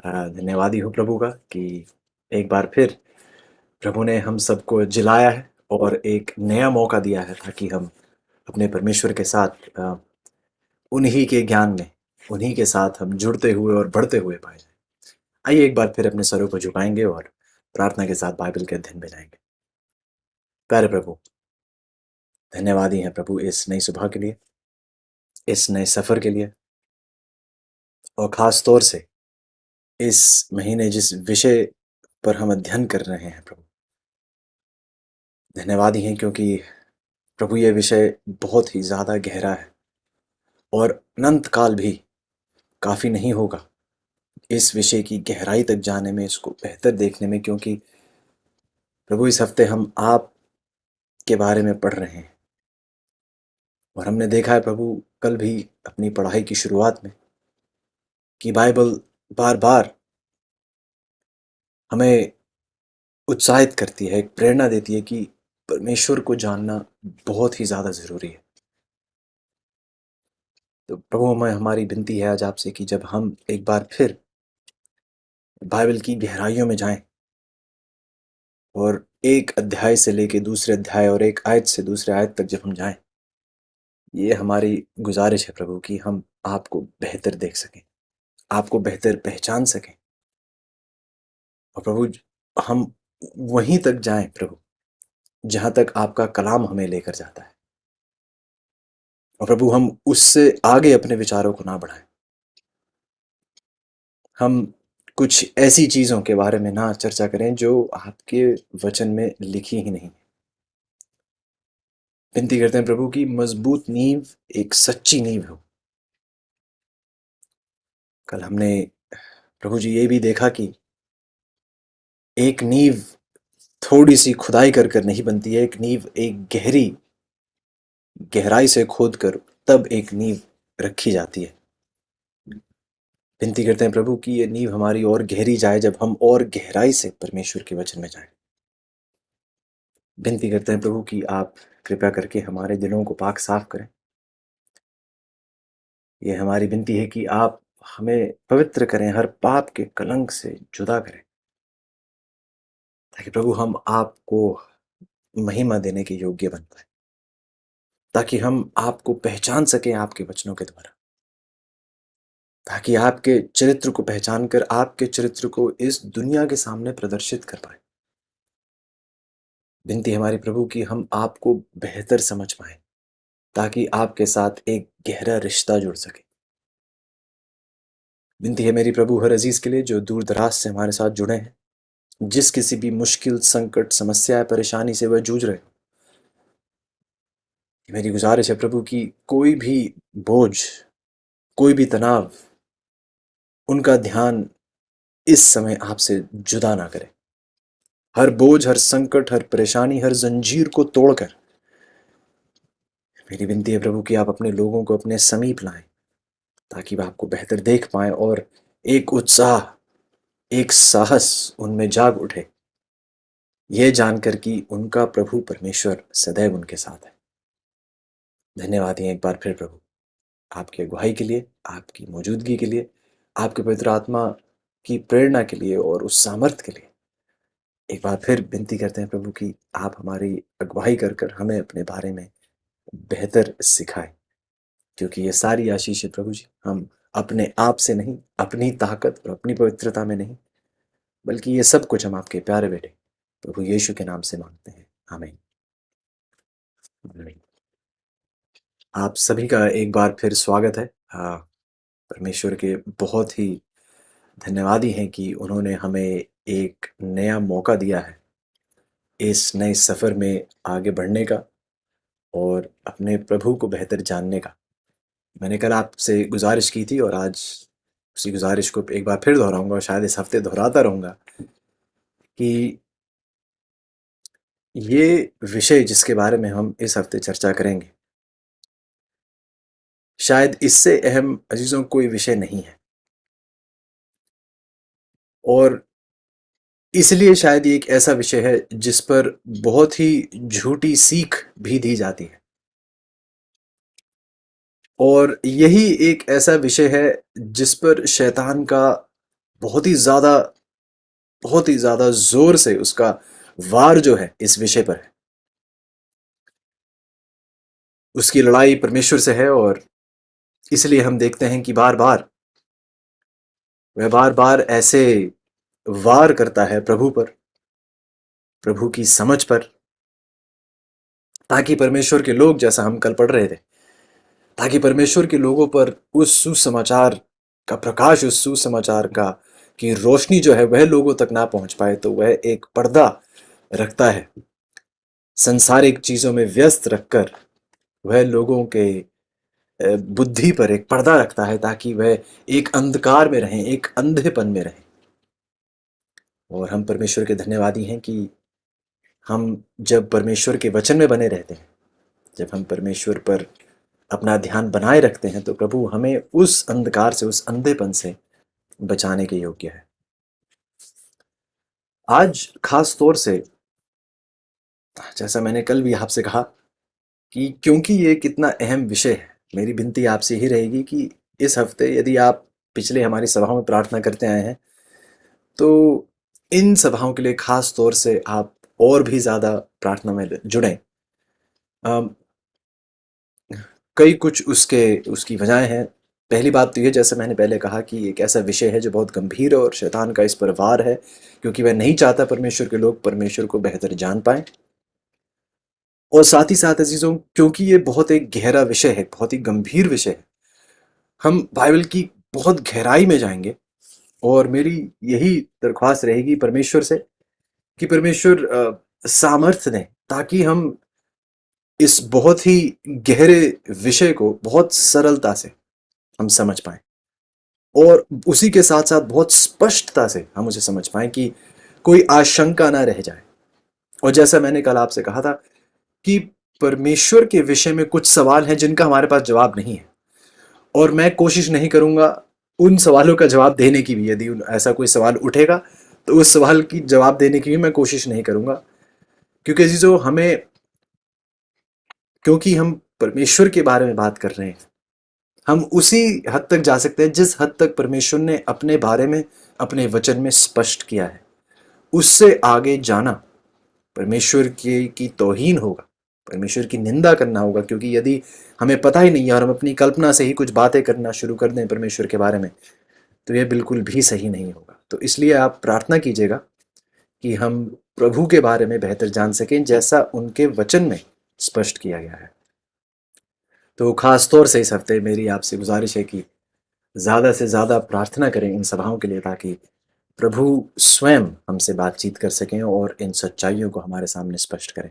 धन्यवादी हूँ प्रभु का कि एक बार फिर प्रभु ने हम सबको जिलाया है और एक नया मौका दिया है ताकि हम अपने परमेश्वर के साथ उन्हीं के ज्ञान में उन्हीं के साथ हम जुड़ते हुए और बढ़ते हुए पाए जाएं। आइए एक बार फिर अपने सरों को झुकाएंगे और प्रार्थना के साथ बाइबल के अध्ययन में जाएंगे। प्यारे प्रभु, धन्यवादी हैं प्रभु इस नई सुबह के लिए, इस नए सफर के लिए, और खास तौर से इस महीने जिस विषय पर हम अध्ययन कर रहे हैं प्रभु, धन्यवादी हैं क्योंकि प्रभु ये विषय बहुत ही ज़्यादा गहरा है और अनंत काल भी काफ़ी नहीं होगा इस विषय की गहराई तक जाने में, इसको बेहतर देखने में, क्योंकि प्रभु इस हफ्ते हम आप के बारे में पढ़ रहे हैं और हमने देखा है प्रभु कल भी अपनी पढ़ाई की शुरुआत में कि बाइबल बार बार हमें उत्साहित करती है, एक प्रेरणा देती है कि परमेश्वर को जानना बहुत ही ज़्यादा ज़रूरी है। तो प्रभु, हमें हमारी विनती है आज आपसे कि जब हम एक बार फिर बाइबल की गहराइयों में जाएं और एक अध्याय से लेके दूसरे अध्याय और एक आयत से दूसरे आयत तक जब हम जाएं, ये हमारी गुजारिश है प्रभु कि हम आपको बेहतर देख सकें, आपको बेहतर पहचान सकें, और प्रभु हम वहीं तक जाएं प्रभु जहां तक आपका कलाम हमें लेकर जाता है, और प्रभु हम उससे आगे अपने विचारों को ना बढ़ाएं। हम कुछ ऐसी चीज़ों के बारे में ना चर्चा करें जो आपके वचन में लिखी ही नहीं। विनती करते हैं प्रभु की मजबूत नींव, एक सच्ची नींव हो। कल हमने प्रभु जी ये भी देखा कि एक नींव थोड़ी सी खुदाई कर कर नहीं बनती है, एक नींव एक गहराई से खोद कर तब एक नींव रखी जाती है। विनती करते हैं प्रभु कि ये नींव हमारी और गहरी जाए जब हम और गहराई से परमेश्वर के वचन में जाएं। विनती करते हैं प्रभु कि आप कृपया करके हमारे दिलों को पाक साफ करें। ये हमारी विनती है कि आप हमें पवित्र करें, हर पाप के कलंक से जुदा करें, ताकि प्रभु हम आपको महिमा देने के योग्य बन पाए, ताकि हम आपको पहचान सकें आपके वचनों के द्वारा, ताकि आपके चरित्र को पहचान कर आपके चरित्र को इस दुनिया के सामने प्रदर्शित कर पाए। विनती हमारी प्रभु कि हम आपको बेहतर समझ पाए, ताकि आपके साथ एक गहरा रिश्ता जुड़ सके। विनती है मेरी प्रभु हर अजीज के लिए जो दूर दराज से हमारे साथ जुड़े हैं, जिस किसी भी मुश्किल, संकट, समस्या या परेशानी से वह जूझ रहे हो, मेरी गुजारिश है प्रभु कि कोई भी बोझ, कोई भी तनाव उनका ध्यान इस समय आपसे जुदा ना करे। हर बोझ, हर संकट, हर परेशानी, हर जंजीर को तोड़कर मेरी विनती है प्रभु कि आप अपने लोगों को अपने समीप लाएं, ताकि वह आपको बेहतर देख पाएं और एक उत्साह, एक साहस उनमें जाग उठे, यह जानकर कि उनका प्रभु परमेश्वर सदैव उनके साथ है। धन्यवाद हैं एक बार फिर प्रभु आपकी अगुवाई के लिए, आपकी मौजूदगी के लिए, आपके पवित्र आत्मा की प्रेरणा के लिए और उस सामर्थ्य के लिए। एक बार फिर विनती करते हैं प्रभु कि आप हमारी अगुवाई कर कर हमें अपने बारे में बेहतर सिखाएं, क्योंकि ये सारी आशीष है प्रभु जी, हम अपने आप से नहीं, अपनी ताकत और अपनी पवित्रता में नहीं, बल्कि ये सब कुछ हम आपके प्यारे बेटे प्रभु यीशु के नाम से मांगते हैं। आमीन। आमीन। आप सभी का एक बार फिर स्वागत है। परमेश्वर के बहुत ही धन्यवादी हैं कि उन्होंने हमें एक नया मौका दिया है इस नए सफ़र में आगे बढ़ने का और अपने प्रभु को बेहतर जानने का। मैंने कल आपसे गुजारिश की थी और आज उसी गुजारिश को एक बार फिर दोहराऊंगा और शायद इस हफ्ते दोहराता रहूंगा कि ये विषय जिसके बारे में हम इस हफ्ते चर्चा करेंगे, शायद इससे अहम अजीजों कोई विषय नहीं है, और इसलिए शायद ये एक ऐसा विषय है जिस पर बहुत ही झूठी सीख भी दी जाती है, और यही एक ऐसा विषय है जिस पर शैतान का बहुत ही ज़्यादा बहुत ही ज़्यादा ज़ोर से उसका वार जो है इस विषय पर है। उसकी लड़ाई परमेश्वर से है और इसलिए हम देखते हैं कि बार-बार वह बार-बार ऐसे वार करता है प्रभु पर, प्रभु की समझ पर, ताकि परमेश्वर के लोग, जैसा हम कल पढ़ रहे थे, ताकि परमेश्वर के लोगों पर उस सुसमाचार का प्रकाश, उस सुसमाचार का की रोशनी जो है वह लोगों तक ना पहुंच पाए, तो वह एक पर्दा रखता है। संसारिक चीजों में व्यस्त रखकर वह लोगों के बुद्धि पर एक पर्दा रखता है, ताकि वह एक अंधकार में रहें, एक अंधेपन में रहें। और हम परमेश्वर के धन्यवादी हैं कि हम जब परमेश्वर के वचन में बने रहते हैं, जब हम परमेश्वर पर अपना ध्यान बनाए रखते हैं, तो प्रभु हमें उस अंधकार से, उस अंधेपन से बचाने के योग्य है। आज खास तौर से, जैसा मैंने कल भी आपसे कहा, कि क्योंकि ये कितना अहम विषय है, मेरी विनती आपसे ही रहेगी कि इस हफ्ते यदि आप पिछले हमारी सभाओं में प्रार्थना करते आए हैं, तो इन सभाओं के लिए खास तौर से आप और भी ज़्यादा प्रार्थना में जुड़ें। अम, कई कुछ उसकी वजहें हैं। पहली बात तो ये, जैसे मैंने पहले कहा, कि एक ऐसा विषय है जो बहुत गंभीर है और शैतान का इस पर वार है, क्योंकि वह नहीं चाहता परमेश्वर के लोग परमेश्वर को बेहतर जान पाएं। और साथ ही साथ अजीजों, क्योंकि ये बहुत एक गहरा विषय है, बहुत ही गंभीर विषय है, हम बाइबल की बहुत गहराई में जाएंगे। और मेरी यही दरख्वास्त रहेगी परमेश्वर से कि परमेश्वर सामर्थ्य दें, ताकि हम इस बहुत ही गहरे विषय को बहुत सरलता से हम समझ पाएं, और उसी के साथ साथ बहुत स्पष्टता से हम उसे समझ पाएं, कि कोई आशंका ना रह जाए। और जैसा मैंने कल आपसे कहा था कि परमेश्वर के विषय में कुछ सवाल हैं जिनका हमारे पास जवाब नहीं है, और मैं कोशिश नहीं करूंगा उन सवालों का जवाब देने की भी। यदि ऐसा कोई सवाल उठेगा तो उस सवाल की जवाब देने की भी मैं कोशिश नहीं करूंगा, क्योंकि अजीजों, हमें, क्योंकि हम परमेश्वर के बारे में बात कर रहे हैं, हम उसी हद तक जा सकते हैं जिस हद तक परमेश्वर ने अपने बारे में अपने वचन में स्पष्ट किया है। उससे आगे जाना परमेश्वर की तौहीन होगा, परमेश्वर की निंदा करना होगा, क्योंकि यदि हमें पता ही नहीं है और हम अपनी कल्पना से ही कुछ बातें करना शुरू कर दें परमेश्वर के बारे में, तो यह बिल्कुल भी सही नहीं होगा। तो इसलिए आप प्रार्थना कीजिएगा कि हम प्रभु के बारे में बेहतर जान सकें, जैसा उनके वचन में स्पष्ट किया गया है। तो खास तौर से इस हफ्ते मेरी आपसे गुजारिश है कि ज़्यादा से ज़्यादा प्रार्थना करें इन सभाओं के लिए, ताकि प्रभु स्वयं हमसे बातचीत कर सकें और इन सच्चाइयों को हमारे सामने स्पष्ट करें।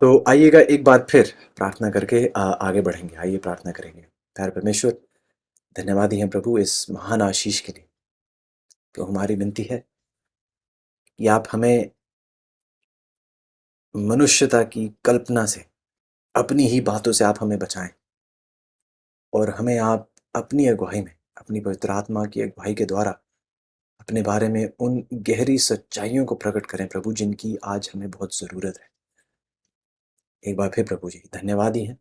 तो आइएगा एक बार फिर प्रार्थना करके आगे बढ़ेंगे। आइए प्रार्थना करेंगे। प्यारे परमेश्वर, धन्यवादी हैं प्रभु इस महान आशीष के लिए। तो हमारी विनती है कि आप हमें मनुष्यता की कल्पना से, अपनी ही बातों से आप हमें बचाएं, और हमें आप अपनी अगुवाई में, अपनी पवित्र आत्मा की अगुवाई के द्वारा अपने बारे में उन गहरी सच्चाइयों को प्रकट करें प्रभु, जिनकी आज हमें बहुत ज़रूरत है। एक बार फिर प्रभु जी धन्यवाद ही हैं,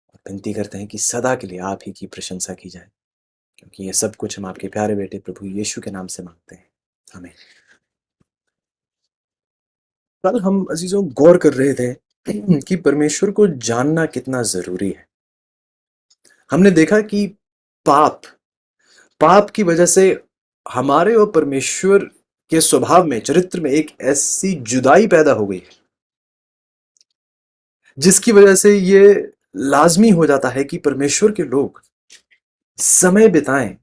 और विनती करते हैं कि सदा के लिए आप ही की प्रशंसा की जाए, क्योंकि ये सब कुछ हम आपके प्यारे बेटे प्रभु यीशु के नाम से मांगते हैं। आमीन। कल हम अजीजों गौर कर रहे थे कि परमेश्वर को जानना कितना जरूरी है। हमने देखा कि पाप पाप की वजह से हमारे और परमेश्वर के स्वभाव में, चरित्र में एक ऐसी जुदाई पैदा हो गई है, जिसकी वजह से ये लाजमी हो जाता है कि परमेश्वर के लोग समय बिताएं।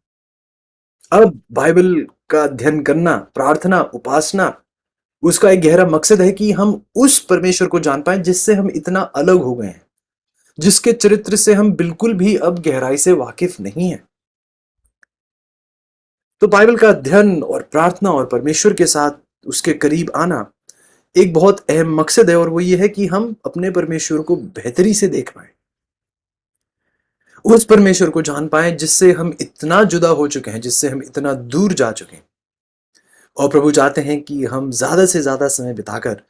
अब बाइबल का अध्ययन करना, प्रार्थना, उपासना, उसका एक गहरा मकसद है कि हम उस परमेश्वर को जान पाएं जिससे हम इतना अलग हो गए हैं, जिसके चरित्र से हम बिल्कुल भी अब गहराई से वाकिफ नहीं है। तो बाइबल का अध्ययन और प्रार्थना और परमेश्वर के साथ उसके करीब आना एक बहुत अहम मकसद है, और वो ये है कि हम अपने परमेश्वर को बेहतरी से देख पाए, उस परमेश्वर को जान पाए जिससे हम इतना जुदा हो चुके हैं, जिससे हम इतना दूर जा चुके हैं। और प्रभु चाहते हैं कि हम ज्यादा से ज्यादा समय बिताकर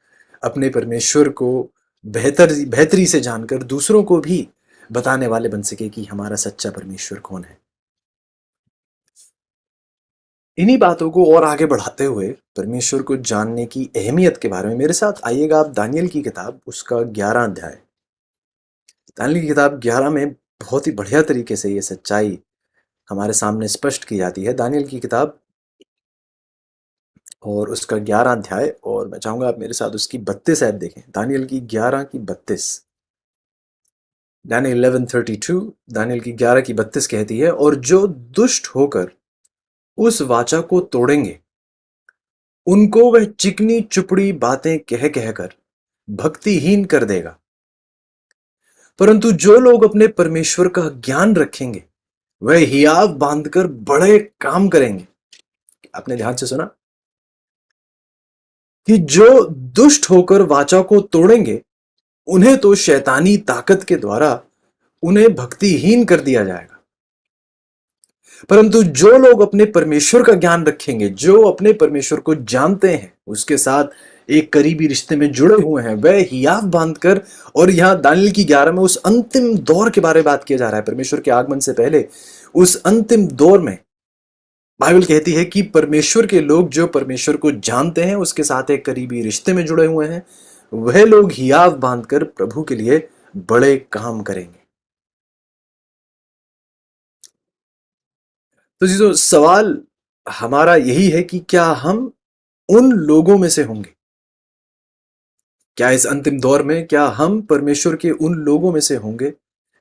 अपने परमेश्वर को बेहतरी से जानकर दूसरों को भी बताने वाले बन सके कि हमारा सच्चा परमेश्वर कौन है। इन्हीं बातों को और आगे बढ़ाते हुए परमेश्वर को जानने की अहमियत के बारे में मेरे साथ आइएगा आप दानियल की किताब उसका 11 अध्याय। दानियल की किताब 11 में बहुत ही बढ़िया तरीके से ये सच्चाई हमारे सामने स्पष्ट की जाती है। दानियल की किताब और उसका 11 अध्याय, और मैं चाहूंगा आप मेरे साथ उसकी 32 ऐड देखें। दानियल की 11 की 32। दानियल 11:32, दानियल की 11 की 32 कहती है, और जो दुष्ट होकर उस वाचा को तोड़ेंगे उनको वह चिकनी चुपड़ी बातें कह कहकर भक्तिहीन कर देगा, परंतु जो लोग अपने परमेश्वर का ज्ञान रखेंगे वह हियाव बांधकर बड़े काम करेंगे। आपने ध्यान से सुना कि जो दुष्ट होकर वाचा को तोड़ेंगे उन्हें तो शैतानी ताकत के द्वारा उन्हें भक्तिहीन कर दिया जाएगा, परंतु जो लोग अपने परमेश्वर का ज्ञान रखेंगे, जो अपने परमेश्वर को जानते हैं, उसके साथ एक करीबी रिश्ते में जुड़े हुए हैं, वह हियाव बांधकर। और यहां दानियल की 11 में उस अंतिम दौर के बारे में बात किया जा रहा है, परमेश्वर के आगमन से पहले उस अंतिम दौर में बाइबल कहती है कि परमेश्वर के लोग जो परमेश्वर को जानते हैं, उसके साथ एक करीबी रिश्ते में जुड़े हुए हैं, वह लोग हियाव बांधकर प्रभु के लिए बड़े काम करेंगे। तो जीजो, सवाल हमारा यही है कि क्या हम उन लोगों में से होंगे? क्या इस अंतिम दौर में क्या हम परमेश्वर के उन लोगों में से होंगे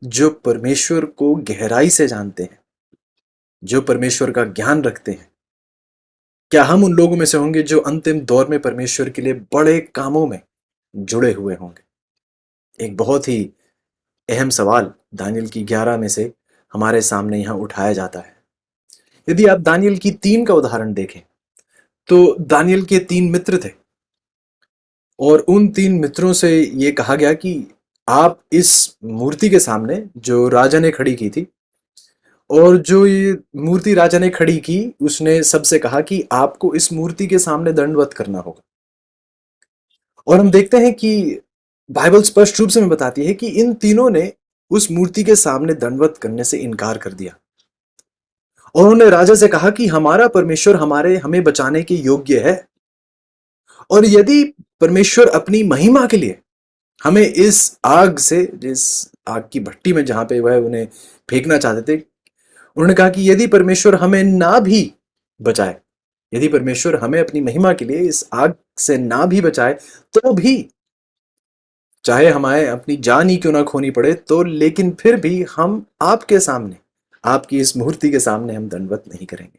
जो परमेश्वर को गहराई से जानते हैं, जो परमेश्वर का ज्ञान रखते हैं? क्या हम उन लोगों में से होंगे जो अंतिम दौर में परमेश्वर के लिए बड़े कामों में जुड़े हुए होंगे? एक बहुत ही अहम सवाल दानियल की 11 में से हमारे सामने यहां उठाया जाता है। यदि आप दानियल की 3 का उदाहरण देखें तो दानियल के 3 मित्र थे, और उन 3 मित्रों से ये कहा गया कि आप इस मूर्ति के सामने जो राजा ने खड़ी की थी, और जो ये मूर्ति राजा ने खड़ी की, उसने सबसे कहा कि आपको इस मूर्ति के सामने दंडवत करना होगा। और हम देखते हैं कि बाइबल स्पष्ट रूप से हमें बताती है कि इन तीनों ने उस मूर्ति के सामने दंडवत करने से इनकार कर दिया, और उन्होंने राजा से कहा कि हमारा परमेश्वर हमें बचाने के योग्य है, और यदि परमेश्वर अपनी महिमा के लिए हमें इस आग से, जिस आग की भट्टी में जहां पे वह उन्हें फेंकना चाहते थे, उन्होंने कहा कि यदि परमेश्वर हमें ना भी बचाए, यदि परमेश्वर हमें अपनी महिमा के लिए इस आग से ना भी बचाए, तो भी चाहे हमें अपनी जान ही क्यों ना खोनी पड़े, तो लेकिन फिर भी हम आपके सामने, आपकी इस मूर्ति के सामने हम दंडवत नहीं करेंगे।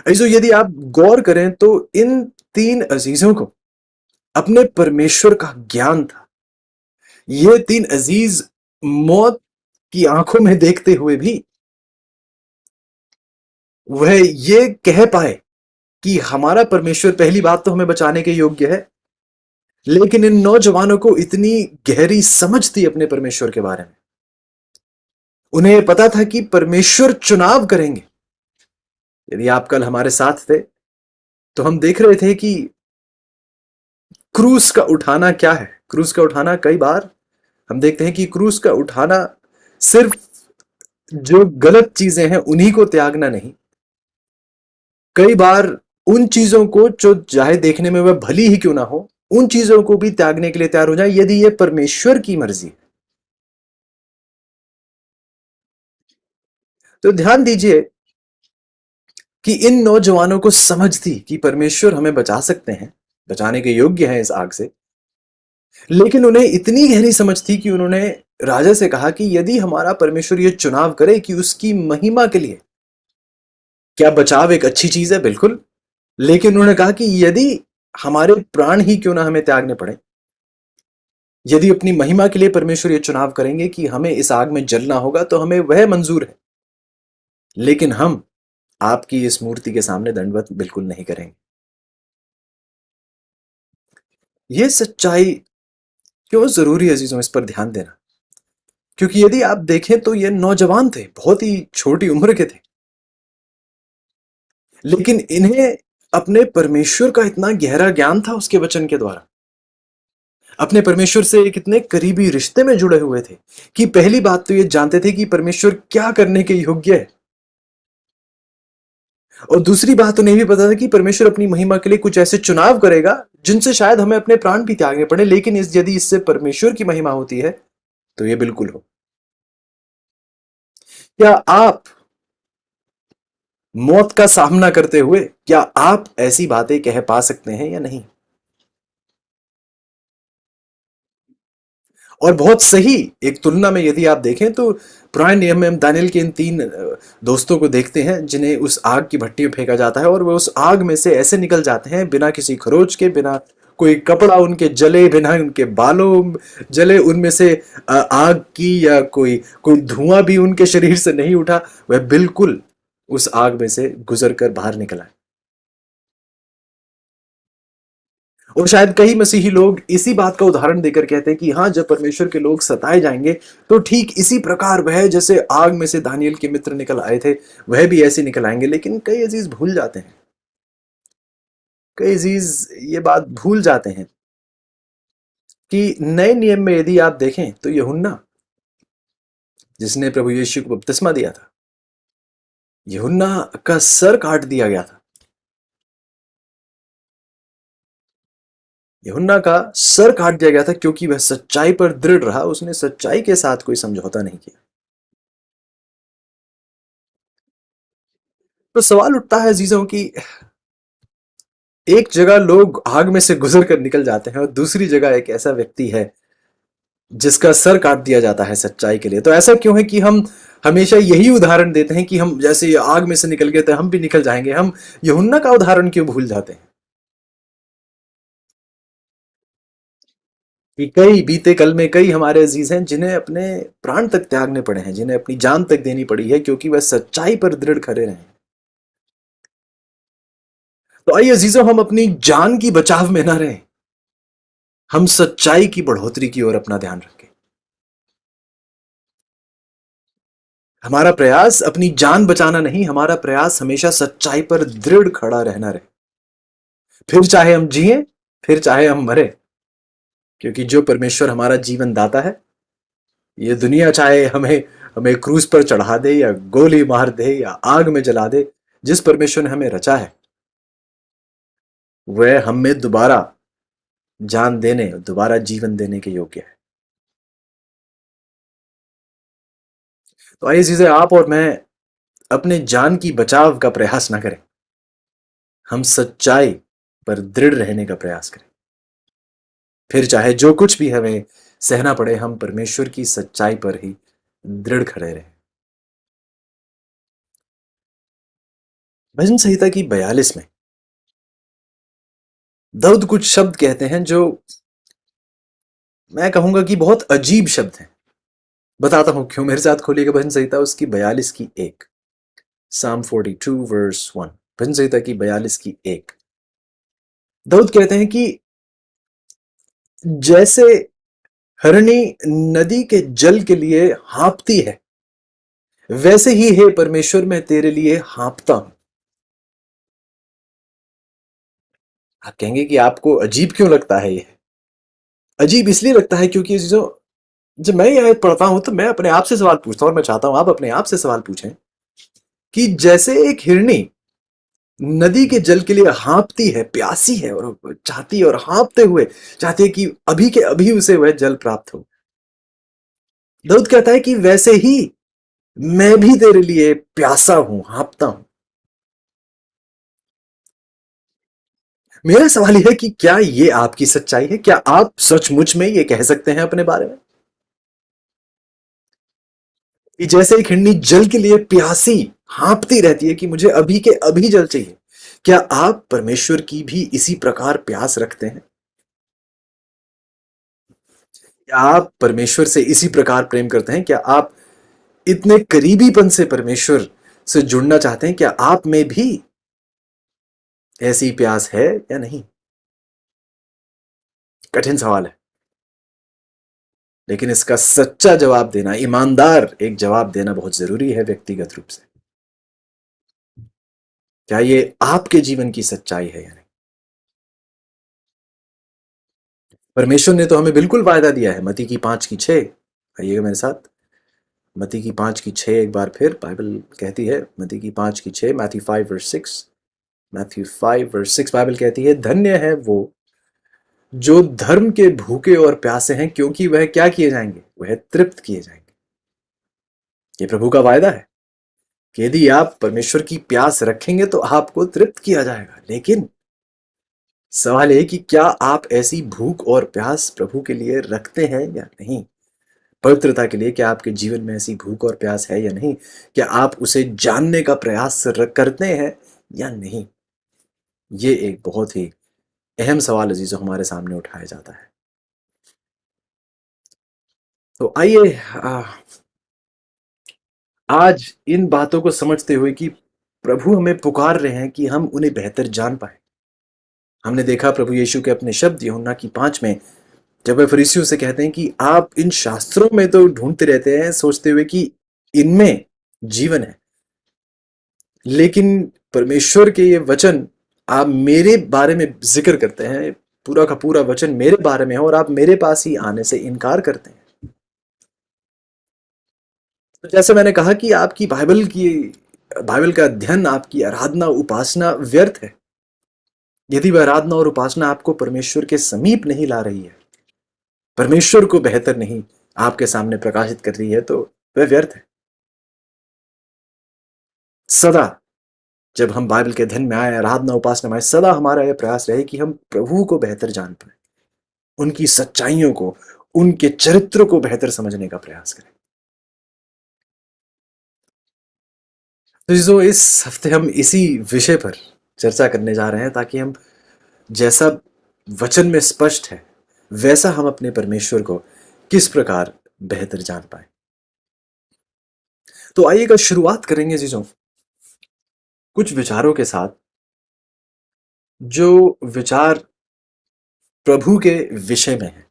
ऐसो यदि आप गौर करें तो इन 3 अजीजों को अपने परमेश्वर का ज्ञान था। ये 3 अजीज मौत की आंखों में देखते हुए भी वह ये कह पाए कि हमारा परमेश्वर पहली बात तो हमें बचाने के योग्य है, लेकिन इन नौजवानों को इतनी गहरी समझ थी अपने परमेश्वर के बारे में। उन्हें पता था कि परमेश्वर चुनाव करेंगे। यदि आप कल हमारे साथ थे तो हम देख रहे थे कि क्रूस का उठाना क्या है। क्रूस का उठाना, कई बार हम देखते हैं कि क्रूस का उठाना सिर्फ जो गलत चीजें हैं उन्हीं को त्यागना नहीं, कई बार उन चीजों को जो चाहे देखने में वह भली ही क्यों ना हो, उन चीजों को भी त्यागने के लिए तैयार हो जाए यदि यह परमेश्वर की मर्जी है। तो ध्यान दीजिए कि इन नौजवानों को समझ थी कि परमेश्वर हमें बचा सकते हैं, बचाने के योग्य हैं इस आग से, लेकिन उन्हें इतनी गहरी समझ थी कि उन्होंने राजा से कहा कि यदि हमारा परमेश्वर यह चुनाव करे कि उसकी महिमा के लिए, क्या बचाव एक अच्छी चीज है? बिल्कुल। लेकिन उन्होंने कहा कि यदि हमारे प्राण ही क्यों ना हमें त्यागने पड़े, यदि अपनी महिमा के लिए परमेश्वर ये चुनाव करेंगे कि हमें इस आग में जलना होगा, तो हमें वह मंजूर है, लेकिन हम आपकी इस मूर्ति के सामने दंडवत बिल्कुल नहीं करेंगे। यह सच्चाई क्यों जरूरी है अजीजों, इस पर ध्यान देना, क्योंकि यदि आप देखें तो ये नौजवान थे, बहुत ही छोटी उम्र के थे, लेकिन इन्हें अपने परमेश्वर का इतना गहरा ज्ञान था उसके वचन के द्वारा, अपने परमेश्वर से एक इतने करीबी रिश्ते में जुड़े हुए थे कि पहली बात तो ये जानते थे कि परमेश्वर क्या करने के योग्य है। और दूसरी बात उन्हें भी पता था कि परमेश्वर अपनी महिमा के लिए कुछ ऐसे चुनाव करेगा जिनसे शायद हमें अपने प्राण भी त्यागने पड़े, लेकिन यदि इससे परमेश्वर की महिमा होती है तो ये बिल्कुल हो। क्या आप मौत का सामना करते हुए, क्या आप ऐसी बातें कह पा सकते हैं या नहीं? और बहुत सही एक तुलना में यदि आप देखें तो पुराने नियम में हम दानियल के इन तीन दोस्तों को देखते हैं जिन्हें उस आग की भट्टी में फेंका जाता है, और वो उस आग में से ऐसे निकल जाते हैं बिना किसी खरोच के, बिना कोई कपड़ा उनके जले, बिना उनके बालों जले, उनमें से आग की या कोई कोई धुआं भी उनके शरीर से नहीं उठा। वह बिल्कुल उस आग में से गुजर कर बाहर निकला है। और शायद कई मसीही लोग इसी बात का उदाहरण देकर कहते हैं कि हाँ, जब परमेश्वर के लोग सताए जाएंगे तो ठीक इसी प्रकार वह जैसे आग में से दानियल के मित्र निकल आए थे, वह भी ऐसे निकल आएंगे। लेकिन कई अजीज भूल जाते हैं, कई अजीज ये बात भूल जाते हैं कि नए नियम में यदि आप देखें तो यूहन्ना, जिसने प्रभु यीशु को बपतिस्मा दिया था, यूहन्ना का सर काट दिया गया था। यूहन्ना का सर काट दिया गया था क्योंकि वह सच्चाई पर दृढ़ रहा, उसने सच्चाई के साथ कोई समझौता नहीं किया। तो सवाल उठता है अजीजों की, एक जगह लोग आग में से गुजर कर निकल जाते हैं और दूसरी जगह एक ऐसा व्यक्ति है जिसका सर काट दिया जाता है सच्चाई के लिए। तो ऐसा क्यों है कि हम हमेशा यही उदाहरण देते हैं कि हम जैसे आग में से निकल गए तो हम भी निकल जाएंगे? हम यूहन्ना का उदाहरण क्यों भूल जाते हैं कि कई बीते कल में कई हमारे अजीज हैं जिन्हें अपने प्राण तक त्यागने पड़े हैं, जिन्हें अपनी जान तक देनी पड़ी है क्योंकि वह सच्चाई पर दृढ़ खड़े रहे। तो आइए अजीजों, हम अपनी जान की बचाव में ना रहें, हम सच्चाई की बढ़ोतरी की ओर अपना ध्यान रखें। हमारा प्रयास अपनी जान बचाना नहीं, हमारा प्रयास हमेशा सच्चाई पर दृढ़ खड़ा रहना रहे, फिर चाहे हम जिए, फिर चाहे हम मरे। क्योंकि जो परमेश्वर हमारा जीवन दाता है, ये दुनिया चाहे हमें हमें क्रूज पर चढ़ा दे या गोली मार दे या आग में जला दे, जिस परमेश्वर ने हमें रचा है वह हमें दोबारा जान देने, दोबारा जीवन देने के योग्य है। तो आइए चीजें, आप और मैं अपने जान की बचाव का प्रयास ना करें, हम सच्चाई पर दृढ़ रहने का प्रयास करें। फिर चाहे जो कुछ भी हमें सहना पड़े, हम परमेश्वर की सच्चाई पर ही दृढ़ खड़े रहें। भजन संहिता की 42 में दाऊद कुछ शब्द कहते हैं जो मैं कहूंगा कि बहुत अजीब शब्द हैं। बताता हूं क्यों। मेरे साथ खोलिएगा भजन संहिता उसकी 42 की 1, Psalm 42 वर्स 1। भजन संहिता की 42 की 1। दाऊद कहते हैं कि जैसे हरणी नदी के जल के लिए हाँपती है, वैसे ही हे परमेश्वर मैं तेरे लिए हाँपता हूं। आप कहेंगे कि आपको अजीब क्यों लगता है ये? अजीब इसलिए लगता है क्योंकि जो जब मैं ये आयत पढ़ता हूं तो मैं अपने आप से सवाल पूछता हूं, और मैं चाहता हूं आप अपने आप से सवाल पूछें कि जैसे एक हिरनी नदी के जल के लिए हाँपती है, प्यासी है और चाहती है, और हाँपते हुए चाहती है कि अभी के अभी उसे वह जल प्राप्त हो। दाऊद कहता है कि वैसे ही मैं भी तेरे लिए प्यासा हूं, हाँपता हूं। मेरा सवाल यह है कि क्या ये आपकी सच्चाई है? क्या आप सचमुच में ये कह सकते हैं अपने बारे में कि जैसे एक हिरनी जल के लिए प्यासी हाँपती रहती है कि मुझे अभी के अभी जल चाहिए, क्या आप परमेश्वर की भी इसी प्रकार प्यास रखते हैं? क्या आप परमेश्वर से इसी प्रकार प्रेम करते हैं? क्या आप इतने करीबीपन से परमेश्वर से जुड़ना चाहते हैं? क्या आप में भी ऐसी प्यास है या नहीं? कठिन सवाल है, लेकिन इसका सच्चा जवाब देना, ईमानदार एक जवाब देना बहुत जरूरी है व्यक्तिगत रूप से। क्या ये आपके जीवन की सच्चाई है या नहीं? परमेश्वर ने तो हमें बिल्कुल वायदा दिया है, मत्ती की 5 की 6। आइएगा मेरे साथ। मत्ती की 5:6 एक बार फिर बाइबल कहती है, मत्ती की 5:6, मैथ्यू 5:6, मैथ्यू 5:6 बाइबल कहती है, धन्य है वो जो धर्म के भूखे और प्यासे हैं, क्योंकि वह क्या किए जाएंगे, वह तृप्त किए जाएंगे। ये प्रभु का वायदा है कि यदि आप परमेश्वर की प्यास रखेंगे तो आपको तृप्त किया जाएगा। लेकिन सवाल है कि क्या आप ऐसी भूख और प्यास प्रभु के लिए रखते हैं या नहीं? पवित्रता के लिए क्या आपके जीवन में ऐसी भूख और प्यास है या नहीं? क्या आप उसे जानने का प्रयास करते हैं या नहीं? ये एक बहुत ही अहम सवाल अजीजों हमारे सामने उठाया जाता है। तो आइए आज इन बातों को समझते हुए कि प्रभु हमें पुकार रहे हैं कि हम उन्हें बेहतर जान पाए। हमने देखा प्रभु यीशु के अपने शब्द यूहन्ना की 5 में, जब वे फरीसियों से कहते हैं कि आप इन शास्त्रों में तो ढूंढते रहते हैं सोचते हुए कि इनमें जीवन है, लेकिन परमेश्वर के ये वचन आप मेरे बारे में जिक्र करते हैं, पूरा का पूरा वचन मेरे बारे में है और आप मेरे पास ही आने से इनकार करते हैं। तो जैसे मैंने कहा कि आपकी बाइबल का अध्ययन, आपकी आराधना उपासना व्यर्थ है यदि वह आराधना और उपासना आपको परमेश्वर के समीप नहीं ला रही है, परमेश्वर को बेहतर नहीं आपके सामने प्रकाशित कर रही है, तो वह व्यर्थ है। सदा जब हम बाइबल के अध्ययन में आए, आराधना उपासना में आए, सदा हमारा यह प्रयास रहे कि हम प्रभु को बेहतर जान पाए, उनकी सच्चाइयों को, उनके चरित्र को बेहतर समझने का प्रयास करें। तो जो इस हफ्ते हम इसी विषय पर चर्चा करने जा रहे हैं, ताकि हम जैसा वचन में स्पष्ट है वैसा हम अपने परमेश्वर को किस प्रकार बेहतर जान पाए। तो आइएगा शुरुआत करेंगे जीजों कुछ विचारों के साथ, जो विचार प्रभु के विषय में है।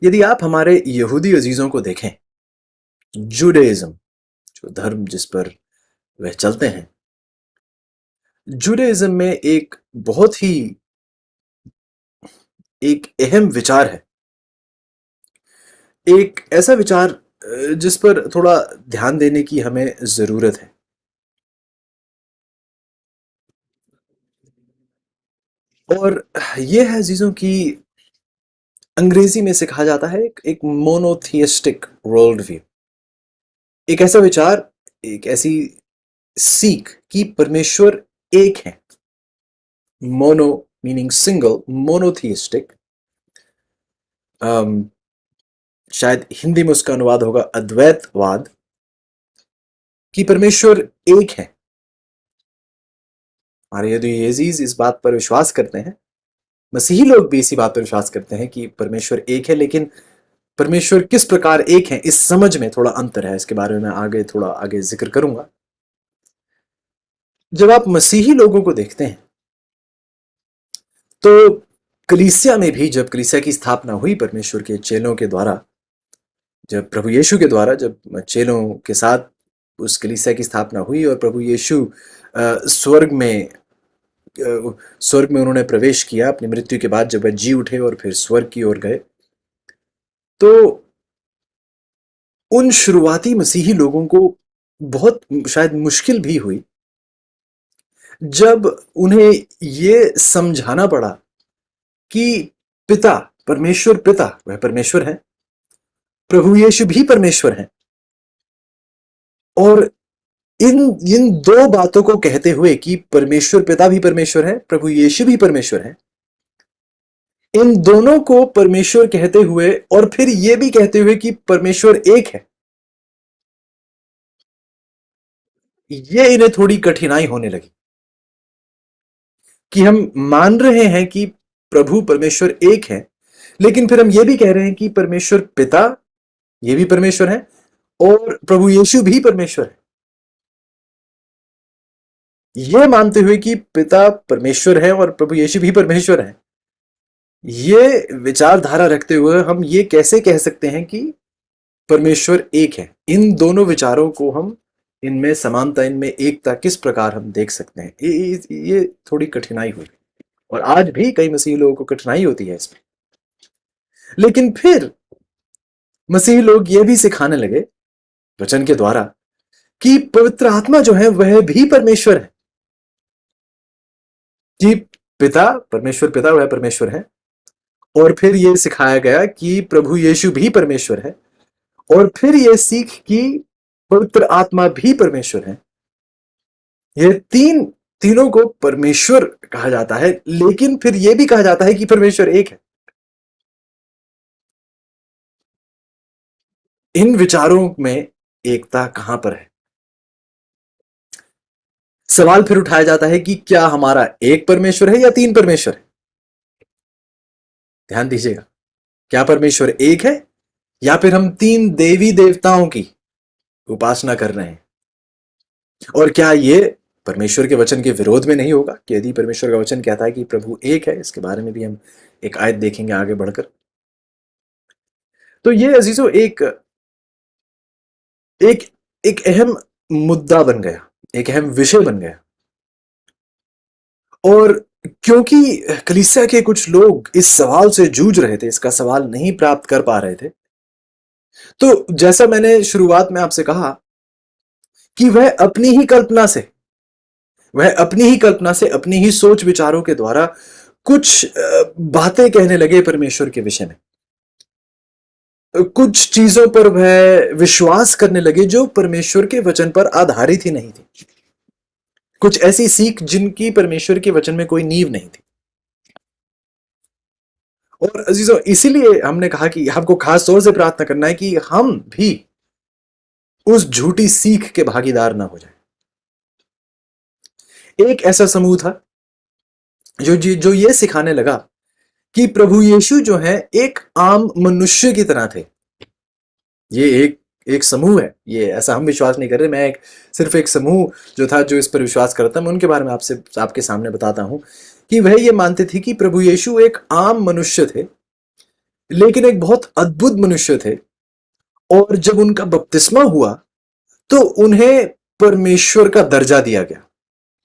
यदि आप हमारे यहूदी अजीजों को देखें, जुडाइज्म, जो धर्म जिस पर वह चलते हैं, जुडाइज्म में एक बहुत ही एक अहम विचार है, एक ऐसा विचार जिस पर थोड़ा ध्यान देने की हमें जरूरत है। और यह है अजीजों की, अंग्रेजी में से कहा जाता है एक मोनोथियस्टिक वर्ल्ड व्यू। एक ऐसा विचार, एक ऐसी सीख कि परमेश्वर एक है। मोनो मीनिंग सिंगल, मोनोथियस्टिक, शायद हिंदी में उसका अनुवाद होगा अद्वैतवाद, कि परमेश्वर एक है। हमारे यदि अजीज इस बात पर विश्वास करते हैं, मसीही लोग भी इसी बात पर विश्वास करते हैं कि परमेश्वर एक है, लेकिन परमेश्वर किस प्रकार एक है इस समझ में थोड़ा अंतर है। इसके बारे में मैं थोड़ा आगे जिक्र करूंगा। जब आप मसीही लोगों को देखते हैं तो कलीसिया में भी, जब कलीसिया की स्थापना हुई परमेश्वर के चेलों के द्वारा, जब प्रभु यीशु के द्वारा, जब चेलों के साथ उस कलीसिया की स्थापना हुई और प्रभु यीशु स्वर्ग में उन्होंने प्रवेश किया अपनी मृत्यु के बाद, जब वह जी उठे और फिर स्वर्ग की ओर गए, तो उन शुरुआती मसीही लोगों को बहुत शायद मुश्किल भी हुई जब उन्हें यह समझाना पड़ा कि पिता, परमेश्वर पिता वह परमेश्वर है, प्रभु यीशु भी परमेश्वर है, और इन इन दो बातों को कहते हुए कि परमेश्वर पिता भी परमेश्वर है, प्रभु यीशु भी परमेश्वर है, इन दोनों को परमेश्वर कहते हुए और फिर यह भी कहते हुए कि परमेश्वर एक है, यह इन्हें थोड़ी कठिनाई होने लगी। कि हम मान रहे हैं कि प्रभु परमेश्वर एक है, लेकिन फिर हम यह भी कह रहे हैं कि परमेश्वर पिता ये भी परमेश्वर है और प्रभु यीशु भी परमेश्वर है। यह मानते हुए कि पिता परमेश्वर है और प्रभु यीशु भी परमेश्वर है, ये विचारधारा रखते हुए हम ये कैसे कह सकते हैं कि परमेश्वर एक है? इन दोनों विचारों को हम, इनमें समानता, इनमें एकता किस प्रकार हम देख सकते हैं? ये थोड़ी कठिनाई हुई, और आज भी कई मसीही लोगों को कठिनाई होती है इसमें। लेकिन फिर मसीही लोग ये भी सिखाने लगे वचन के द्वारा कि पवित्र आत्मा जो है वह भी परमेश्वर है, कि पिता परमेश्वर, पिता वह परमेश्वर है। और फिर यह सिखाया गया कि प्रभु यीशु भी परमेश्वर है, और फिर यह सीख कि पवित्र आत्मा भी परमेश्वर है। ये तीनों को परमेश्वर कहा जाता है, लेकिन फिर यह भी कहा जाता है कि परमेश्वर एक है। इन विचारों में एकता कहां पर है? सवाल फिर उठाया जाता है कि क्या हमारा एक परमेश्वर है या तीन परमेश्वर है? ध्यान दीजिएगा, क्या परमेश्वर एक है या फिर हम तीन देवी देवताओं की उपासना कर रहे हैं? और क्या ये परमेश्वर के वचन के विरोध में नहीं होगा कि यदि परमेश्वर का वचन कहता है कि प्रभु एक है? इसके बारे में भी हम एक आयत देखेंगे आगे बढ़कर। तो ये अजीजों एक एक एक अहम मुद्दा बन गया, एक अहम विषय बन गया। और क्योंकि कलीसिया के कुछ लोग इस सवाल से जूझ रहे थे, इसका सवाल नहीं प्राप्त कर पा रहे थे, तो जैसा मैंने शुरुआत में आपसे कहा कि वह अपनी ही कल्पना से, अपनी ही सोच विचारों के द्वारा कुछ बातें कहने लगे परमेश्वर के विषय में। कुछ चीजों पर वह विश्वास करने लगे जो परमेश्वर के वचन पर आधारित ही नहीं थी। कुछ ऐसी सीख जिनकी परमेश्वर के वचन में कोई नींव नहीं थी। और अजीजों, इसीलिए हमने कहा कि आपको खास तौर से प्रार्थना करना है कि हम भी उस झूठी सीख के भागीदार ना हो जाए। एक ऐसा समूह था जो ये सिखाने लगा कि प्रभु यीशु जो है एक आम मनुष्य की तरह थे। ये एक समूह है, ये ऐसा हम विश्वास नहीं कर रहे। मैं सिर्फ एक समूह जो था जो इस पर विश्वास करता, मैं उनके बारे में आपके सामने बताता हूं कि वह ये मानते थे कि प्रभु यीशु एक आम मनुष्य थे, लेकिन एक बहुत अद्भुत मनुष्य थे। और जब उनका बपतिस्मा हुआ तो उन्हें परमेश्वर का दर्जा दिया गया।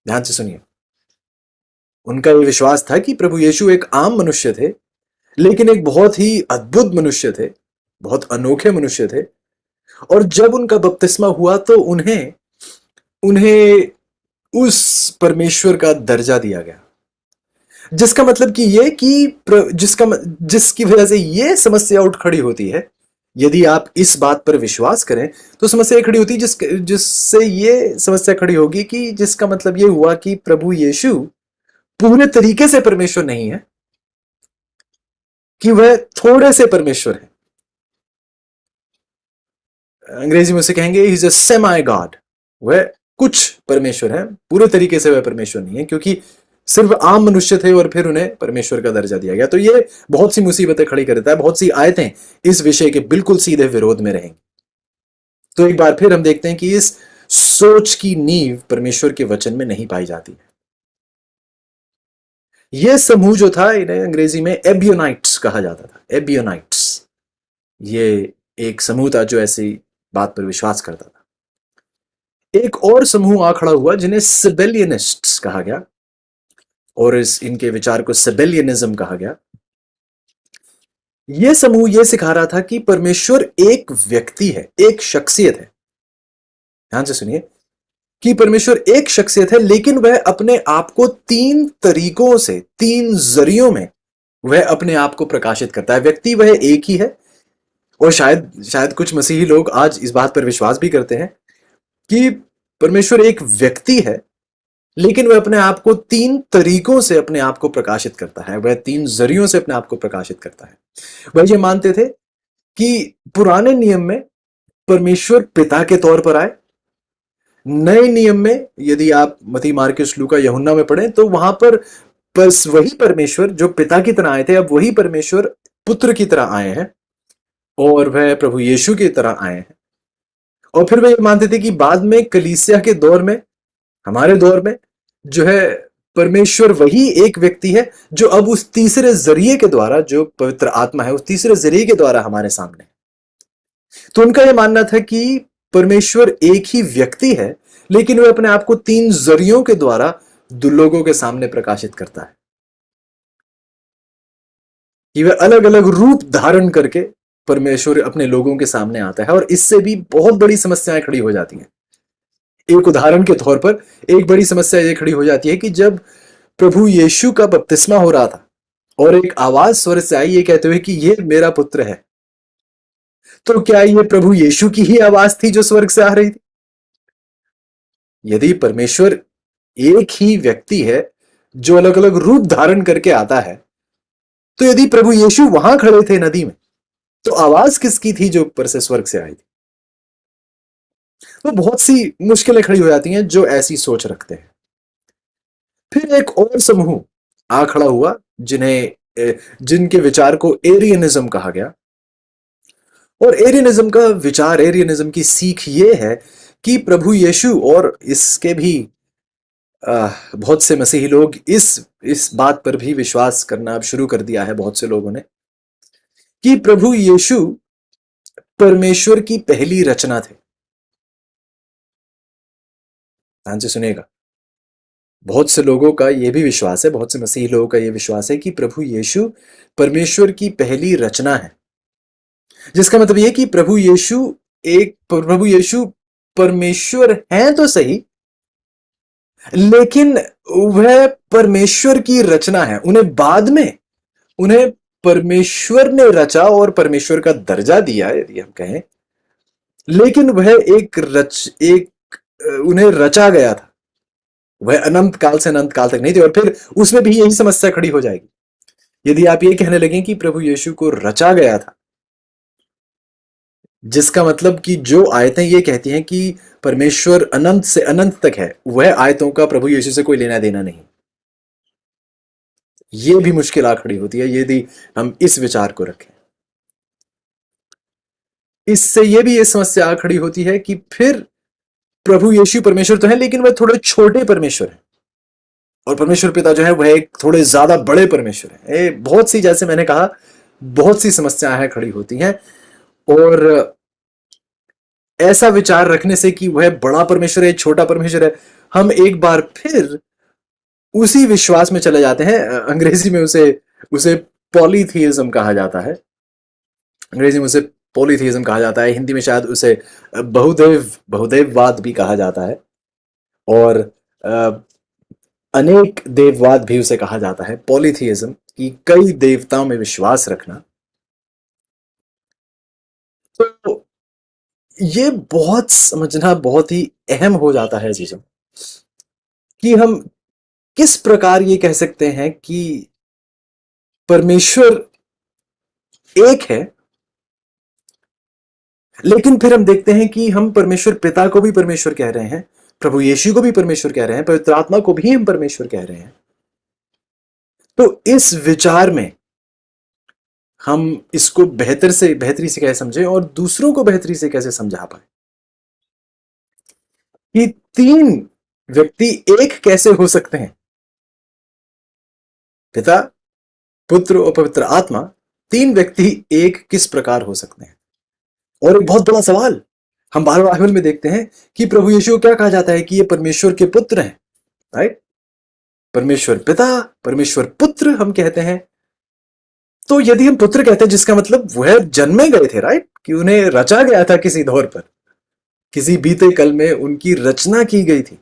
ध्यान से सुनिए, उनका यह विश्वास था कि प्रभु यीशु एक आम मनुष्य थे, लेकिन एक बहुत ही अद्भुत मनुष्य थे, बहुत अनोखे मनुष्य थे। और जब उनका बपतिस्मा हुआ तो उन्हें उन्हें उस परमेश्वर का दर्जा दिया गया। जिसका मतलब कि ये कि जिसकी वजह से ये समस्या उठ खड़ी होती है, यदि आप इस बात पर विश्वास करें तो समस्या खड़ी होती है, जिससे ये समस्या खड़ी होगी कि जिसका मतलब ये हुआ कि प्रभु यीशु पूरे तरीके से परमेश्वर नहीं है, कि वह थोड़े से परमेश्वर है। अंग्रेजी में उसे कहेंगे he is a semi God. वह कुछ परमेश्वर है, पूरे तरीके से वह परमेश्वर नहीं है, क्योंकि सिर्फ आम मनुष्य थे और फिर उन्हें परमेश्वर का दर्जा दिया गया। तो ये बहुत सी मुसीबतें खड़ी कर देता है, बहुत सी आयतें इस विषय के बिल्कुल सीधे विरोध में रहेंगी। तो एक बार फिर हम देखते हैं कि इस सोच की नींव परमेश्वर के वचन में नहीं पाई जाती है। यह समूह जो था, इन्हें अंग्रेजी में एबियोनाइट्स कहा जाता था। एबियोनाइट्स ये एक समूह था जो ऐसी बात पर विश्वास करता था। एक और समूह आ खड़ा हुआ जिन्हें सिबेलियनिस्ट्स कहा गया, और इनके विचार को सिबेलियनिज्म कहा गया। यह समूह यह सिखा रहा था कि परमेश्वर एक व्यक्ति है, एक शख्सियत है। ध्यान से सुनिए कि परमेश्वर एक शख्सियत है, लेकिन वह अपने आप को तीन तरीकों से, तीन जरियों में वह अपने आप को प्रकाशित करता है। व्यक्ति वह एक ही है, और शायद कुछ मसीही लोग आज इस बात पर विश्वास भी करते हैं कि परमेश्वर एक व्यक्ति है, लेकिन वह अपने आप को तीन तरीकों से अपने आप को प्रकाशित करता है, वह तीन जरियों से अपने आप को प्रकाशित करता है। वह ये मानते थे कि पुराने नियम में परमेश्वर पिता के तौर पर आए, नए नियम में यदि आप मत्ती, मार्कुस, लूका, यूहन्ना में पढ़ें तो वहां पर बस वही परमेश्वर जो पिता की तरह आए थे, अब वही परमेश्वर पुत्र की तरह आए हैं, और वह प्रभु यीशु की तरह आए हैं। और फिर वे मानते थे कि बाद में कलीसिया के दौर में, हमारे दौर में जो है, परमेश्वर वही एक व्यक्ति है जो अब उस तीसरे जरिए के द्वारा, जो पवित्र आत्मा है, उस तीसरे जरिए के द्वारा हमारे सामने। तो उनका यह मानना था कि परमेश्वर एक ही व्यक्ति है, लेकिन वह अपने आप को तीन जरियों के द्वारा लोगों के सामने प्रकाशित करता है, कि वह अलग अलग रूप धारण करके परमेश्वर अपने लोगों के सामने आता है और इससे भी बहुत बड़ी समस्याएं खड़ी हो जाती हैं। एक उदाहरण के तौर पर एक बड़ी समस्या ये खड़ी हो जाती है कि जब प्रभु यीशु का बपतिस्मा हो रहा था और एक आवाज स्वर्ग से आई ये कहते हुए कि ये मेरा पुत्र है, तो क्या ये प्रभु यीशु की ही आवाज थी जो स्वर्ग से आ रही थी? यदि परमेश्वर एक ही व्यक्ति है जो अलग अलग रूप धारण करके आता है, तो यदि प्रभु यीशु वहां खड़े थे नदी में, तो आवाज किसकी थी जो ऊपर से स्वर्ग से आई थी? तो बहुत सी मुश्किलें खड़ी हो जाती हैं जो ऐसी सोच रखते हैं। फिर एक और समूह आ खड़ा हुआ जिनके विचार को एरियनिज्म कहा गया। और एरियनिज्म का विचार, एरियनिज्म की सीख ये है कि प्रभु यीशु, और इसके भी बहुत से मसीही लोग इस बात पर भी विश्वास करना अब शुरू कर दिया है बहुत से लोगों ने, कि प्रभु यीशु परमेश्वर की पहली रचना थे। ध्यान से सुनिएगा, बहुत से लोगों का यह भी विश्वास है, बहुत से मसीही लोगों का यह विश्वास है कि प्रभु यीशु परमेश्वर की पहली रचना है। जिसका मतलब यह कि प्रभु यीशु परमेश्वर हैं तो सही, लेकिन वह परमेश्वर की रचना है। उन्हें परमेश्वर ने रचा और परमेश्वर का दर्जा दिया यदि हम कहें, लेकिन वह उन्हें रचा गया था। वह अनंत काल से अनंत काल तक नहीं थे। और फिर उसमें भी यही समस्या खड़ी हो जाएगी यदि आप ये कहने लगे कि प्रभु यीशु को रचा गया था, जिसका मतलब कि जो आयतें ये कहती हैं कि परमेश्वर अनंत से अनंत तक है, वह आयतों का प्रभु यीशु से कोई लेना देना नहीं। ये भी मुश्किल आ खड़ी होती है यदि हम इस विचार को रखें। इससे ये भी ये समस्या आ खड़ी होती है कि फिर प्रभु यीशु परमेश्वर तो है, लेकिन वह थोड़े छोटे परमेश्वर है, और परमेश्वर पिता जो है वह एक थोड़े ज्यादा बड़े परमेश्वर है। बहुत सी, जैसे मैंने कहा, बहुत सी समस्याएं खड़ी होती हैं। और ऐसा विचार रखने से कि वह बड़ा परमेश्वर है, छोटा परमेश्वर है, हम एक बार फिर उसी विश्वास में चले जाते हैं। अंग्रेजी में उसे पॉलीथीइज्म कहा जाता है। अंग्रेजी में उसे पॉलीथीइज्म कहा जाता है, हिंदी में शायद उसे बहुदेववाद भी कहा जाता है, और अनेक देववाद भी उसे कहा जाता है। पॉलीथीइज्म की कई देवताओं में विश्वास रखना। तो ये बहुत समझना बहुत ही अहम हो जाता है चीजों, कि हम किस प्रकार ये कह सकते हैं कि परमेश्वर एक है, लेकिन फिर हम देखते हैं कि हम परमेश्वर पिता को भी परमेश्वर कह रहे हैं, प्रभु यीशु को भी परमेश्वर कह रहे हैं, पवित्र आत्मा को भी हम परमेश्वर कह रहे हैं। तो इस विचार में हम इसको बेहतरी से कैसे समझें और दूसरों को बेहतरी से कैसे समझा पाए कि तीन व्यक्ति एक कैसे हो सकते हैं। पिता, पुत्र और पवित्र आत्मा, तीन व्यक्ति एक किस प्रकार हो सकते हैं। और एक बहुत बड़ा सवाल हम बार बार बाइबल में देखते हैं कि प्रभु यीशु को क्या कहा जाता है कि ये परमेश्वर के पुत्र हैं, राइट? परमेश्वर पिता, परमेश्वर पुत्र हम कहते हैं। तो यदि हम पुत्र कहते हैं, जिसका मतलब वह जन्मे गए थे, राइट, कि उन्हें रचा गया था किसी दौर पर, किसी बीते कल में उनकी रचना की गई थी।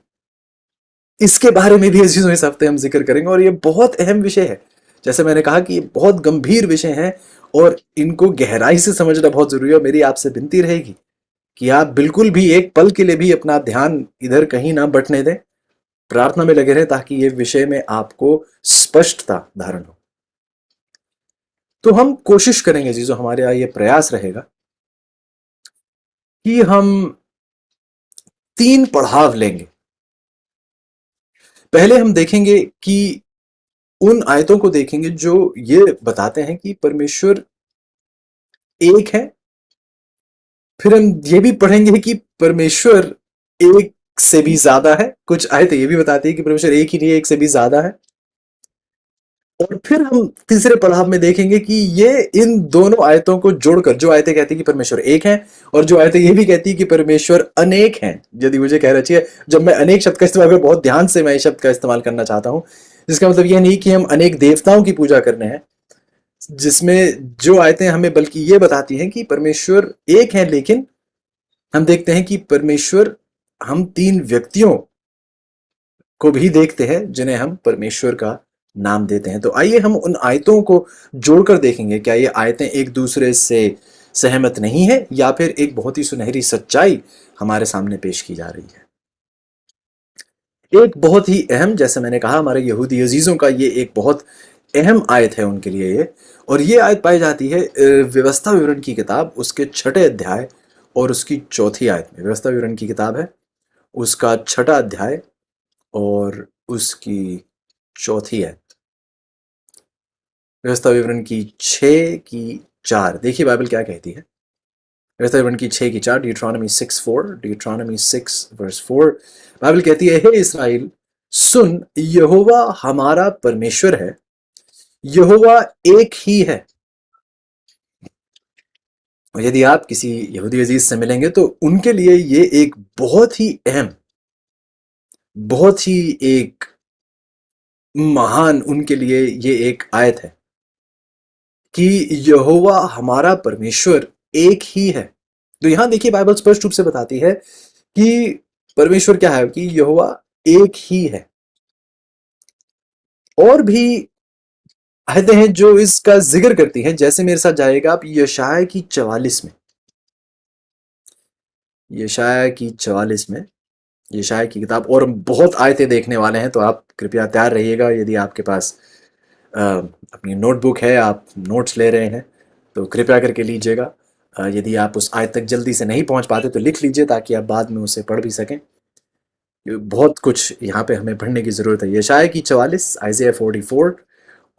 इसके बारे में भी इस हफ्ते हम जिक्र करेंगे, और ये बहुत अहम विषय है। जैसे मैंने कहा कि ये बहुत गंभीर विषय है और इनको गहराई से समझना बहुत जरूरी है। और मेरी आपसे विनती रहेगी कि आप बिल्कुल भी एक पल के लिए भी अपना ध्यान इधर कहीं ना बटने दें, प्रार्थना में लगे रहें, ताकि ये विषय में आपको स्पष्टता धारण हो। तो हम कोशिश करेंगे जी, जो हमारे यहाँ ये प्रयास रहेगा कि हम तीन पड़ाव लेंगे। पहले हम देखेंगे कि उन आयतों को देखेंगे जो ये बताते हैं कि परमेश्वर एक है। फिर हम ये भी पढ़ेंगे कि परमेश्वर एक से भी ज्यादा है। कुछ आयतें ये भी बताती है कि परमेश्वर एक ही नहीं है, एक से भी ज्यादा है। और फिर हम तीसरे पड़ाव में देखेंगे कि ये इन दोनों आयतों को जोड़कर, जो आयतें कहती है कि परमेश्वर एक है, और जो आयतें ये भी कहती है कि परमेश्वर अनेक हैं। यदि मुझे कह रही है, जब मैं अनेक शब्द का इस्तेमाल कर, बहुत ध्यान से मैं इस शब्द का इस्तेमाल करना चाहता हूं, जिसका मतलब यह नहीं कि हम अनेक देवताओं की पूजा करने हैं। जिसमें जो आयतें हमें बल्कि ये बताती हैं कि परमेश्वर एक है, लेकिन हम देखते हैं कि परमेश्वर, हम तीन व्यक्तियों को भी देखते हैं जिन्हें हम परमेश्वर का नाम देते हैं। तो आइए हम उन आयतों को जोड़कर देखेंगे, क्या ये आयतें एक दूसरे से सहमत नहीं है या फिर एक बहुत ही सुनहरी सच्चाई हमारे सामने पेश की जा रही है। एक बहुत ही अहम, जैसे मैंने कहा, हमारे यहूदी अजीजों का ये एक बहुत अहम आयत है उनके लिए ये। और ये आयत पाई जाती है व्यवस्था विवरण की किताब, उसके 6ठे अध्याय और उसकी 4थी आयत में। व्यवस्था विवरण की किताब है, उसका 6ठा अध्याय और उसकी 4थी आयत। व्यवस्था विवरण की 6 की 4, देखिए बाइबल क्या कहती है। व्यवस्था विवरण की 6 की 4, Deuteronomy 6:4, Deuteronomy 6 verse 4, बाइबल कहती है, हे इस्राएल सुन, यहोवा हमारा परमेश्वर है, यहोवा एक ही है। और यदि आप किसी यहूदी अजीज से मिलेंगे तो उनके लिए ये एक बहुत ही अहम, बहुत ही एक महान, उनके लिए ये एक आयत है कि यहोवा हमारा परमेश्वर एक ही है। तो यहां देखिए बाइबल स्पष्ट रूप से बताती है कि परमेश्वर क्या है, कि यहोवा एक ही है। और भी आयतें हैं जो इसका जिक्र करती हैं, जैसे मेरे साथ जाएगा आप यशाया की 44 में। यशाया की 44 में, यशाया की किताब, और हम बहुत आयतें देखने वाले हैं, तो आप कृपया तैयार रहिएगा। यदि आपके पास अपनी नोटबुक है, आप नोट्स ले रहे हैं, तो कृपया करके लीजिएगा। यदि आप उस आयत तक जल्दी से नहीं पहुंच पाते तो लिख लीजिए, ताकि आप बाद में उसे पढ़ भी सकें। बहुत कुछ यहाँ पे हमें पढ़ने की ज़रूरत है। यशाया की 44, आइज़ाया 44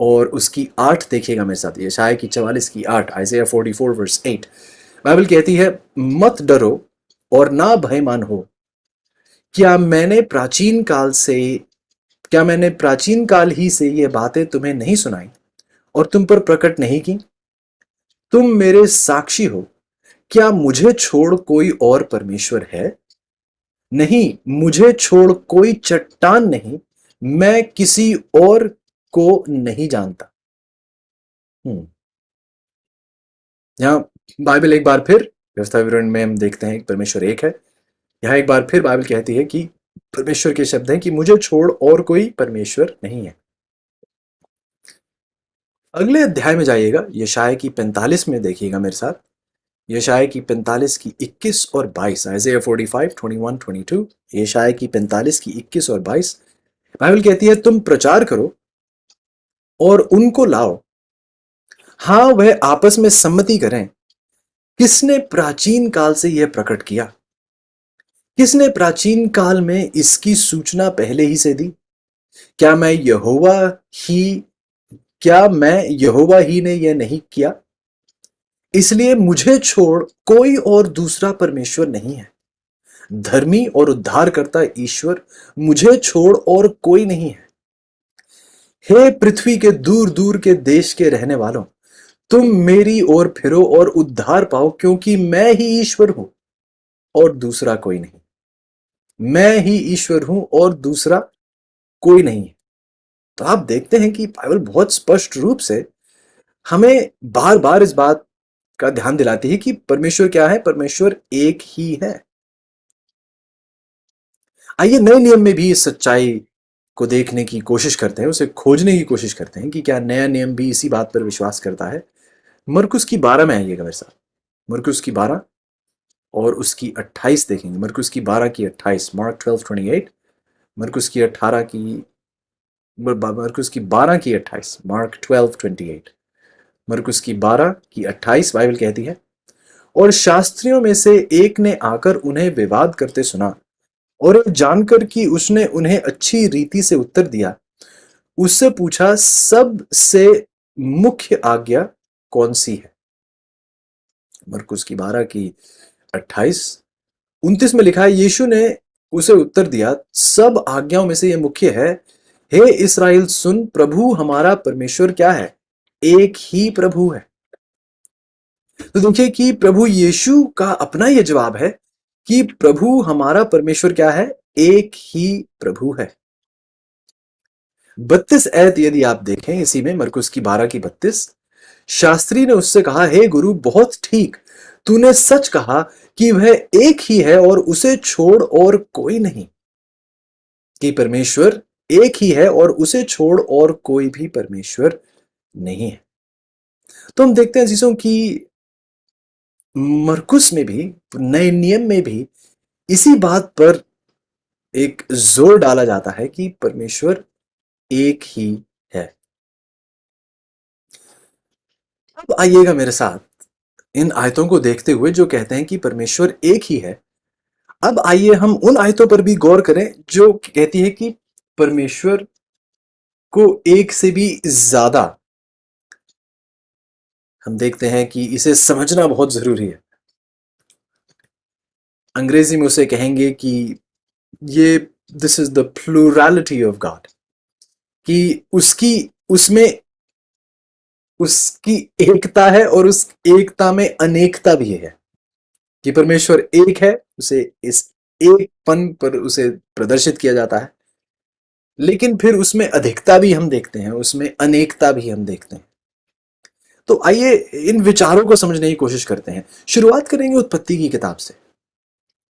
और उसकी 8 देखिएगा मेरे साथ। यशाया की 44 की 8, आइज़ाया 44 वर्स 8, बाइबल कहती है, मत डरो और ना भयमान हो, क्या मैंने प्राचीन काल से, क्या मैंने प्राचीन काल ही से ये बातें तुम्हें नहीं सुनाई और तुम पर प्रकट नहीं की? तुम मेरे साक्षी हो, क्या मुझे छोड़ कोई और परमेश्वर है? नहीं, मुझे छोड़ कोई चट्टान नहीं, मैं किसी और को नहीं जानता। यहाँ बाइबल एक बार फिर, व्यवस्था विवरण में हम देखते हैं कि परमेश्वर एक है। यहाँ एक बार फिर बाइबल कहती है कि परमेश्वर के शब्द हैं कि मुझे छोड़ और कोई परमेश्वर नहीं है। अगले अध्याय में जाइएगा, यशाया की 45 में देखिएगा मेरे साथ। यशाया की 45 की 21 और 22, आइज़ाया 45, 21, 22, यशाया की 45 की 21 और 22, बाइबल कहती है, तुम प्रचार करो और उनको लाओ, हाँ वह आपस में सम्मति करें। किसने प्राचीन काल से यह प्रकट किया? किसने प्राचीन काल में इसकी सूचना पहले ही से दी? क्या मैं यहोवा ही, क्या मैं यहोवा ही ने यह नहीं किया? इसलिए मुझे छोड़ कोई और दूसरा परमेश्वर नहीं है, धर्मी और उद्धार करता ईश्वर मुझे छोड़ और कोई नहीं है। हे पृथ्वी के दूर दूर के देश के रहने वालों, तुम मेरी ओर फिरो और उद्धार पाओ, क्योंकि मैं ही ईश्वर हूं और दूसरा कोई नहीं। मैं ही ईश्वर हूं और दूसरा कोई नहीं है। तो आप देखते हैं कि बाइबल बहुत स्पष्ट रूप से हमें बार बार इस बात का ध्यान दिलाती है कि परमेश्वर क्या है, परमेश्वर एक ही है। आइए नए नियम में भी इस सच्चाई को देखने की कोशिश करते हैं, उसे खोजने की कोशिश करते हैं कि क्या नया नियम भी इसी बात पर विश्वास करता है। मरकुस की 12 में आइएगा मेरे साथ। मरकुस की 12 और उसकी 28 देखेंगे। मरकुस की 12 की 28, मार्क 12:28, मरकुस की 18 की, मरकुस की 12 की 28, मार्क 12:28, मरकुस की 12 की 28, बाइबल कहती है, और शास्त्रियों में से एक ने आकर उन्हें विवाद करते सुना, और जानकर कि उसने उन्हें अच्छी रीति से उत्तर दिया, उससे पूछा, सबसे मुख्य आज्ञा कौन सी है? मरकुस की 12 की 28, 29 में लिखा है, यीशु ने उसे उत्तर दिया, सब आज्ञाओं में से यह मुख्य है, हे इस्राएल सुन, प्रभु हमारा परमेश्वर क्या है? एक ही प्रभु है। तो देखिए कि प्रभु यीशु का अपना यह जवाब है कि प्रभु हमारा परमेश्वर क्या है? एक ही प्रभु है। 32 आयत यदि आप देखें इसी में, मरकुस की 12 की 32, शास्त्री ने उससे कहा, हे गुरु, बहुत ठीक, तूने सच कहा कि वह एक ही है और उसे छोड़ और कोई नहीं, कि परमेश्वर एक ही है और उसे छोड़ और कोई भी परमेश्वर नहीं है। तो हम देखते हैं चीजों की मरकुस में भी, नए नियम में भी इसी बात पर एक जोर डाला जाता है कि परमेश्वर एक ही है। अब आइएगा मेरे साथ इन आयतों को देखते हुए जो कहते हैं कि परमेश्वर एक ही है। अब आइए हम उन आयतों पर भी गौर करें जो कहती है कि परमेश्वर को एक से भी ज्यादा। हम देखते हैं कि इसे समझना बहुत जरूरी है। अंग्रेजी में उसे कहेंगे कि ये this is the plurality of God, कि उसकी उसमें उसकी एकता है और उस एकता में अनेकता भी है। कि परमेश्वर एक है, उसे इस एकपन पर उसे प्रदर्शित किया जाता है, लेकिन फिर उसमें अधिकता भी हम देखते हैं, उसमें अनेकता भी हम देखते हैं। तो आइए इन विचारों को समझने की कोशिश करते हैं। शुरुआत करेंगे उत्पत्ति की किताब से,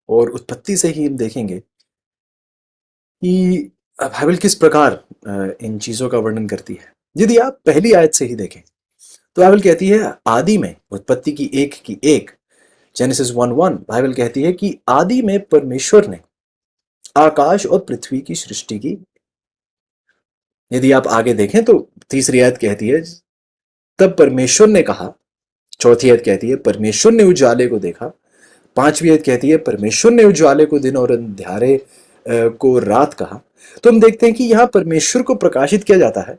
और उत्पत्ति से ही हम देखेंगे कि बाइबल किस प्रकार इन चीजों का वर्णन करती है। यदि आप पहली आयत से ही देखें तो बाइबल कहती है आदि में, उत्पत्ति की एक जेनेसिस 1:1 बाइबल कहती है कि आदि में परमेश्वर ने आकाश और पृथ्वी की सृष्टि की। यदि आप आगे देखें तो तीसरी आयत कहती है तब परमेश्वर ने कहा। चौथी आयत कहती है परमेश्वर ने उजाले को देखा। पांचवी आयत कहती है परमेश्वर ने उजाले को दिन और अंधियारे को रात कहा। तो हम देखते हैं कि यहां परमेश्वर को प्रकाशित किया जाता है,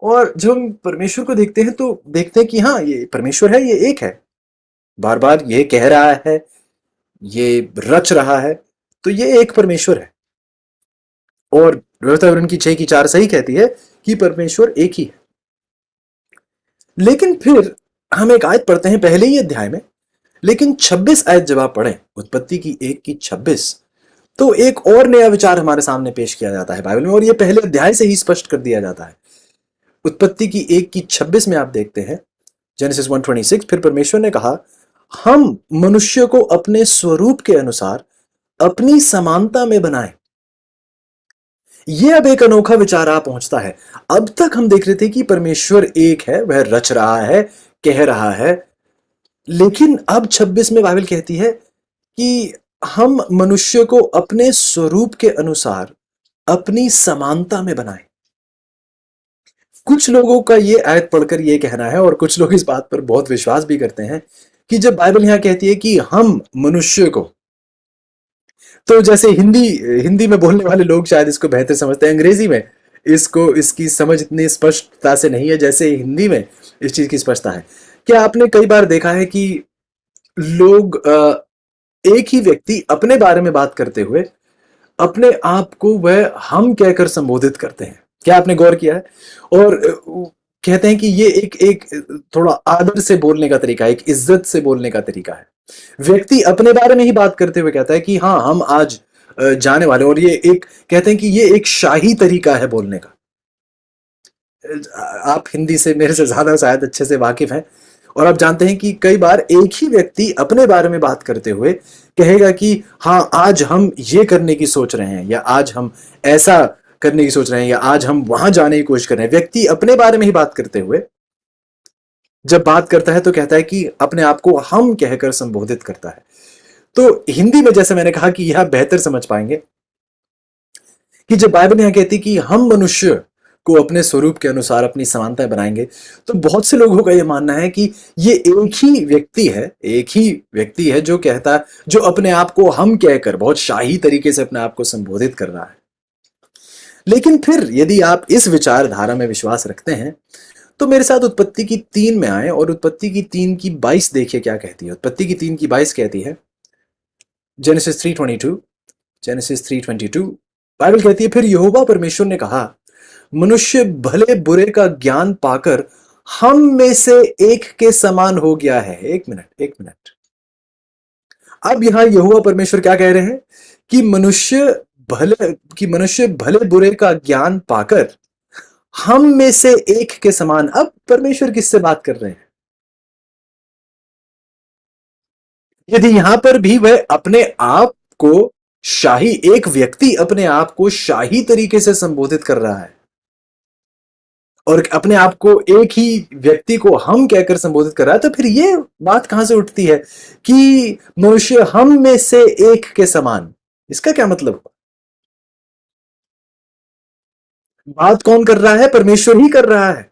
और जब हम परमेश्वर को देखते हैं तो देखते हैं कि हाँ, ये परमेश्वर है, ये एक है, बार बार ये कह रहा है, ये रच रहा है, तो ये एक परमेश्वर है। और व्यवतावरण की 6:4 सही कहती है कि परमेश्वर एक ही है। लेकिन फिर हम एक आयत पढ़ते हैं पहले ही अध्याय में, लेकिन 26 आयत जब आप पढ़ें, उत्पत्ति की 1:26, तो एक और नया विचार हमारे सामने पेश किया जाता है बाइबल में, और यह पहले अध्याय से ही स्पष्ट कर दिया जाता है। उत्पत्ति की 1:26 में आप देखते हैं, जेनेसिस 1:26, फिर परमेश्वर ने कहा, हम मनुष्य को अपने स्वरूप के अनुसार अपनी समानता में बनाएं। यह अब एक अनोखा विचार आ पहुंचता है। अब तक हम देख रहे थे कि परमेश्वर एक है, वह रच रहा है, कह रहा है, लेकिन अब 26 में बाइबल कहती है कि हम मनुष्य को अपने स्वरूप के अनुसार अपनी समानता में बनाएं। कुछ लोगों का ये आयत पढ़कर ये कहना है, और कुछ लोग इस बात पर बहुत विश्वास भी करते हैं, कि जब बाइबल यहां कहती है कि हम मनुष्य को, तो जैसे हिंदी हिंदी में बोलने वाले लोग शायद इसको बेहतर समझते हैं, अंग्रेजी में इसकी समझ इतनी स्पष्टता से नहीं है जैसे हिंदी में इस चीज की स्पष्टता है। क्या आपने कई बार देखा है कि लोग एक ही व्यक्ति अपने बारे में बात करते हुए अपने आप को वह हम कहकर संबोधित करते हैं? क्या आपने गौर किया है? और कहते हैं कि ये एक एक थोड़ा आदर से बोलने का तरीका है, एक इज्जत से बोलने का तरीका है। व्यक्ति अपने बारे में ही बात करते हुए कहता है कि हाँ, हम आज जाने वाले, और ये एक कहते हैं कि ये एक शाही तरीका है बोलने का। आप हिंदी से मेरे से ज्यादा शायद अच्छे से वाकिफ हैं, और आप जानते हैं कि कई बार एक ही व्यक्ति अपने बारे में बात करते हुए कहेगा कि हाँ, आज हम ये करने की सोच रहे हैं, या आज हम ऐसा करने की सोच रहे हैं, या आज हम वहां जाने की कोशिश कर रहे हैं। व्यक्ति अपने बारे में ही बात करते हुए जब बात करता है तो कहता है कि अपने आप को हम कहकर संबोधित करता है। तो हिंदी में जैसे मैंने कहा कि यह बेहतर समझ पाएंगे कि जब बाइबल यहां कहती कि हम मनुष्य को अपने स्वरूप के अनुसार अपनी समानताएं बनाएंगे, तो बहुत से लोगों का यह मानना है कि ये एक ही व्यक्ति है जो कहता, जो अपने आप को हम कहकर बहुत शाही तरीके से अपने आप को संबोधित कर रहा है। लेकिन फिर यदि आप इस विचारधारा में विश्वास रखते हैं तो मेरे साथ उत्पत्ति की 3 में आए, और उत्पत्ति की 3:22 देखिए क्या कहती है। उत्पत्ति की 3:22 कहती है, जेनेसिस 3:22 बाइबल कहती है, फिर यहोवा परमेश्वर ने कहा, मनुष्य भले बुरे का ज्ञान पाकर हम में से एक के समान हो गया है। एक मिनट। अब यहां यहोवा परमेश्वर क्या कह रहे हैं कि मनुष्य भले बुरे का ज्ञान पाकर हम में से एक के समान। अब परमेश्वर किससे बात कर रहे हैं? यदि यहां पर भी वह अपने आप को शाही, एक व्यक्ति अपने आप को शाही तरीके से संबोधित कर रहा है और अपने आप को एक ही व्यक्ति को हम कहकर संबोधित कर रहा है, तो फिर ये बात कहां से उठती है कि मनुष्य हम में से एक के समान? इसका क्या मतलब हुआ? बात कौन कर रहा है? परमेश्वर ही कर रहा है।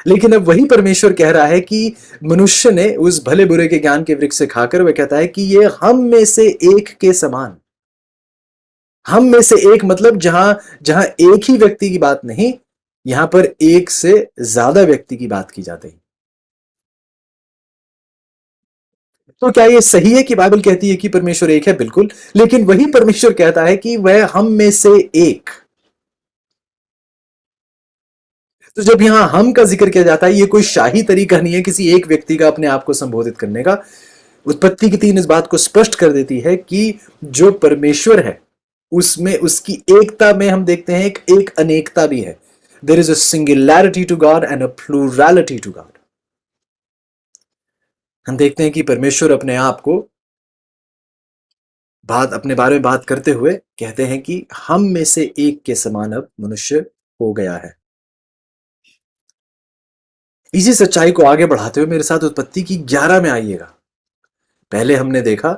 लेकिन अब वही परमेश्वर कह रहा है कि मनुष्य ने उस भले बुरे के ज्ञान के वृक्ष से खाकर, वह कहता है कि ये हम में से एक के समान। हम में से एक मतलब जहां जहां एक ही व्यक्ति की बात नहीं, यहां पर एक से ज्यादा व्यक्ति की बात की जाती है। तो क्या ये सही है कि बाइबल कहती है कि परमेश्वर एक है? बिल्कुल। लेकिन वही परमेश्वर कहता है कि वह हम में से एक। तो जब यहां हम का जिक्र किया जाता है, ये कोई शाही तरीका नहीं है किसी एक व्यक्ति का अपने आप को संबोधित करने का। उत्पत्ति की 3 इस बात को स्पष्ट कर देती है कि जो परमेश्वर है उसमें, उसकी एकता में हम देखते हैं एक अनेकता भी है। There is a singularity to God and a plurality to God. हम देखते हैं कि परमेश्वर अपने आप को अपने बारे में बात करते हुए कहते हैं कि हम में से एक के समान अब मनुष्य हो गया है। इसी सच्चाई को आगे बढ़ाते हुए मेरे साथ उत्पत्ति की 11 में आइएगा। पहले हमने देखा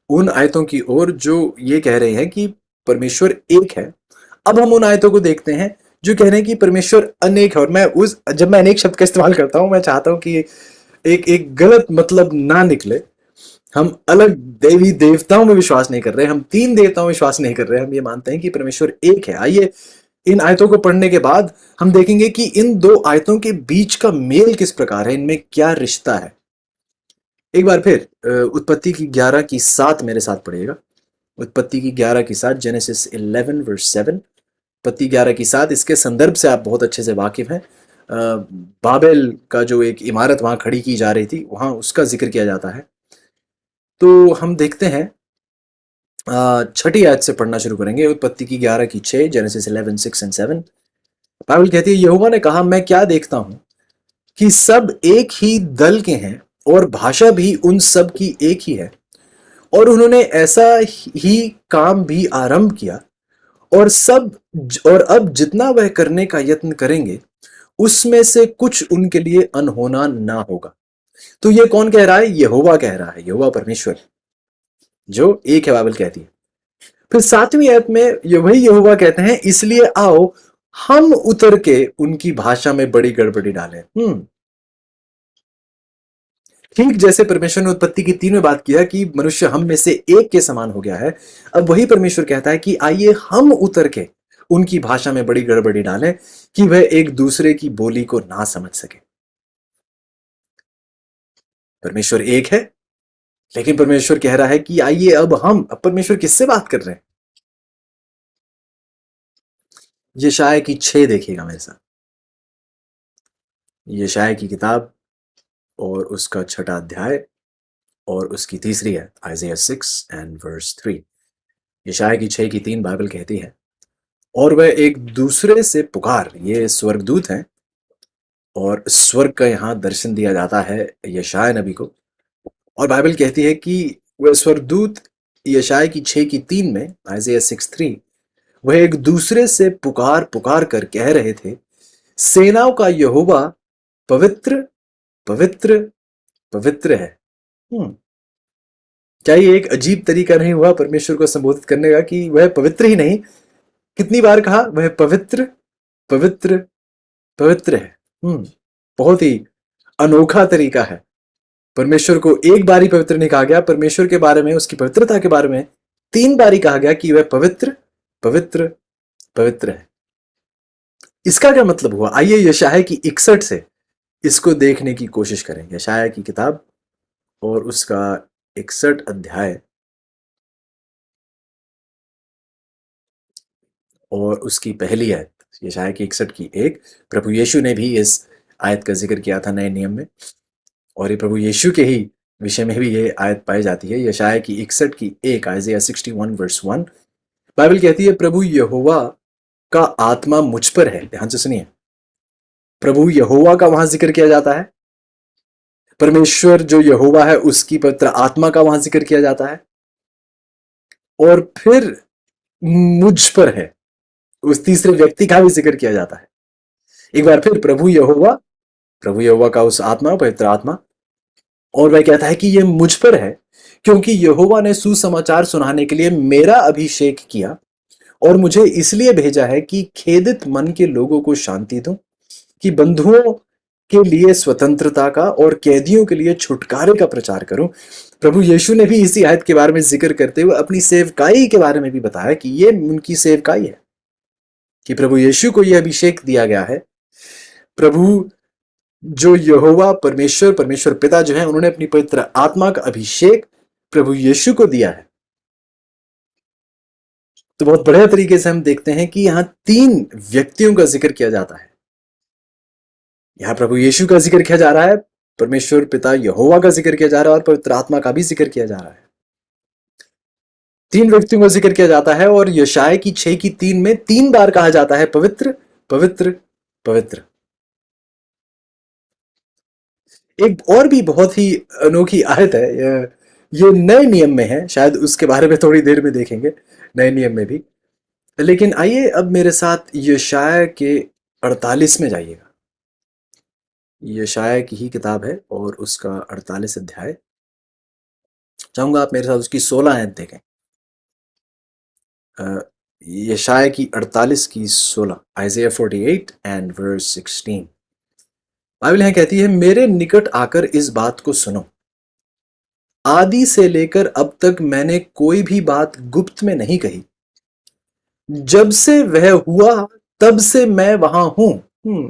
उन आयतों की ओर जो ये कह रहे हैं कि परमेश्वर एक है। अब हम उन आयतों को देखते हैं जो कह रहे हैं कि परमेश्वर अनेक है। और जब मैं अनेक शब्द का इस्तेमाल करता हूं, मैं चाहता हूं कि एक एक गलत मतलब ना निकले। हम अलग देवी देवताओं में विश्वास नहीं कर रहे, हम 3 देवताओं में विश्वास नहीं कर रहे, हम ये मानते हैं कि परमेश्वर एक है। आइए इन आयतों को पढ़ने के बाद हम देखेंगे कि इन 2 आयतों के बीच का मेल किस प्रकार है, इनमें क्या रिश्ता है। एक बार फिर उत्पत्ति की 11 की 7 मेरे साथ पढ़िएगा। उत्पत्ति की 11 की 7, जेनेसिस 11 वर्स 7। उत्पत्ति 11 की 7, इसके संदर्भ से आप बहुत अच्छे से वाकिफ हैं। बाबेल का जो एक इमारत वहां खड़ी की जा रही थी, वहां उसका जिक्र किया जाता है। तो हम देखते हैं, छठी आयत से पढ़ना शुरू करेंगे। उत्पत्ति की 11 की 6, जेनेसिस 11 6 एंड 7। बाइबल कहती है, यहोवा ने कहा, मैं क्या देखता हूं कि सब एक ही दल के हैं और भाषा भी उन सब की एक ही है, और उन्होंने ऐसा ही काम भी आरंभ किया, और अब जितना वह करने का यत्न करेंगे उसमें से कुछ उनके लिए अनहोना ना होगा। तो ये कौन कह रहा है? यहोवा कह रहा है, यहोवा परमेश्वर जो एक है, बाइबल कहती है। फिर 7वीं आयत में ये वही यहोवा कहते हैं, इसलिए आओ हम उतर के उनकी भाषा में बड़ी गड़बड़ी डालें। ठीक जैसे परमेश्वर ने उत्पत्ति की 3 में बात किया कि मनुष्य हम में से एक के समान हो गया है, अब वही परमेश्वर कहता है कि आइए हम उतर के उनकी भाषा में बड़ी गड़बड़ी डालें कि वह एक दूसरे की बोली को ना समझ सके। परमेश्वर एक है, लेकिन परमेश्वर कह रहा है कि आइए अब परमेश्वर किससे बात कर रहे हैं? यशायाह की 6 देखिएगा मेरे साथ। यशायाह की किताब और उसका 6ठा अध्याय और उसकी तीसरी है, आइज़ाया 6 एंड वर्स 3। यशायाह की 6 की 3 बाइबल कहती है, और वह एक दूसरे से पुकार, ये स्वर्गदूत हैं और स्वर्ग का यहां दर्शन दिया जाता है यशायाह नबी को। और बाइबल कहती है कि वह स्वर्गदूत यशायाह की 6 की 3 में, आइज़ाया 6:3, वह एक दूसरे से पुकार पुकार कर कह रहे थे, सेनाओं का यहोवा पवित्र पवित्र पवित्र है। क्या ये एक अजीब तरीका नहीं हुआ परमेश्वर को संबोधित करने का कि वह पवित्र ही नहीं, कितनी बार कहा वह पवित्र पवित्र पवित्र है। बहुत ही अनोखा तरीका है। परमेश्वर को एक बार ही पवित्र नहीं कहा गया, परमेश्वर के बारे में, उसकी पवित्रता के बारे में 3 बार ही कहा गया कि वह पवित्र पवित्र पवित्र है। इसका क्या मतलब हुआ? आइए यशायाह की 61 से इसको देखने की कोशिश करें। यशायाह की किताब और उसका 61 अध्याय और उसकी पहली आयत। यशायाह की 61 की 1। प्रभु यीशु ने भी इस आयत का जिक्र किया था नए नियम में, और ये प्रभु यीशु के ही विषय में भी ये आयत पाई जाती है। यशायाह की 61 की 1, आइज़ाया 61 वर्स 1। बाइबल कहती है, प्रभु यहोवा का आत्मा मुझ पर है। ध्यान से सुनिए, प्रभु यहोवा का वहां जिक्र किया जाता है, परमेश्वर जो यहोवा है उसकी पवित्र आत्मा का वहां जिक्र किया जाता है, और फिर मुझ पर है उस तीसरे व्यक्ति का भी जिक्र किया जाता है। एक बार फिर प्रभु यहोवा का उस आत्मा, पवित्र आत्मा, और वह कहता है कि यह मुझ पर है क्योंकि यहोवा ने सुसमाचार सुनाने के लिए मेरा अभिषेक किया और मुझे इसलिए भेजा है कि खेदित मन के लोगों को शांति दूं, कि बंधुओं के लिए स्वतंत्रता का और कैदियों के लिए छुटकारे का प्रचार करूं। प्रभु यीशु ने भी इसी आयत के बारे में जिक्र करते हुए अपनी सेवकाई के बारे में भी बताया कि ये उनकी सेवकाई है, कि प्रभु यीशु को यह अभिषेक दिया गया है। प्रभु जो यहोवा परमेश्वर पिता जो है, उन्होंने अपनी पवित्र आत्मा का अभिषेक प्रभु यीशु को दिया है। तो बहुत बढ़िया तरीके से हम देखते हैं कि यहां 3 व्यक्तियों का जिक्र किया जाता है। यहां प्रभु यीशु का जिक्र किया जा रहा है, परमेश्वर पिता यहोवा का जिक्र किया जा रहा है, और पवित्र आत्मा का भी जिक्र किया जा रहा है। 3 व्यक्तियों का जिक्र किया जाता है, और यशाया की 6 की 3 में 3 बार कहा जाता है पवित्र पवित्र पवित्र। एक और भी बहुत ही अनोखी आयत है, ये नए नियम में है, शायद उसके बारे में थोड़ी देर में देखेंगे, नए नियम में भी। लेकिन आइए अब मेरे साथ यशाया के 48 में जाइएगा। यशाया की ही किताब है और उसका 48 अध्याय। चाहूंगा आप मेरे साथ उसकी 16 आयत देखें। यशाया की 48 की 16, आइज़ाया 48 एंड वर्स 16। बाइबल यहां कहती है, मेरे निकट आकर इस बात को सुनो, आदि से लेकर अब तक मैंने कोई भी बात गुप्त में नहीं कही। जब से वह हुआ तब से मैं वहां हूं।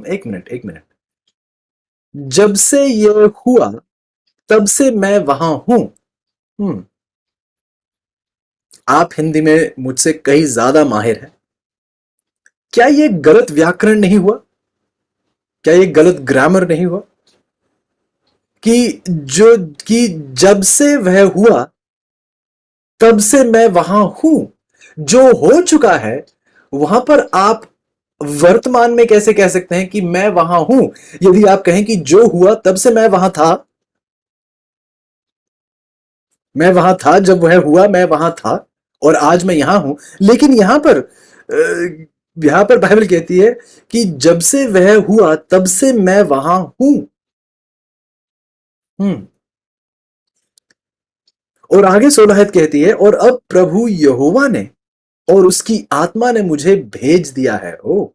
एक मिनट। जब से यह हुआ तब से मैं वहां हूं। आप हिंदी में मुझसे कहीं ज्यादा माहिर हैं। क्या यह गलत व्याकरण नहीं हुआ? क्या यह गलत ग्रामर नहीं हुआ कि जब से वह हुआ तब से मैं वहां हूं? जो हो चुका है वहां पर आप वर्तमान में कैसे कह सकते हैं कि मैं वहां हूं? यदि आप कहें कि जो हुआ तब से मैं वहां था, मैं वहां था जब वह हुआ, मैं वहां था और आज मैं यहां हूं। लेकिन यहां पर बाइबल कहती है कि जब से वह हुआ तब से मैं वहां हूं। और आगे 16 आयत कहती है, और अब प्रभु यहोवा ने और उसकी आत्मा ने मुझे भेज दिया है। ओ,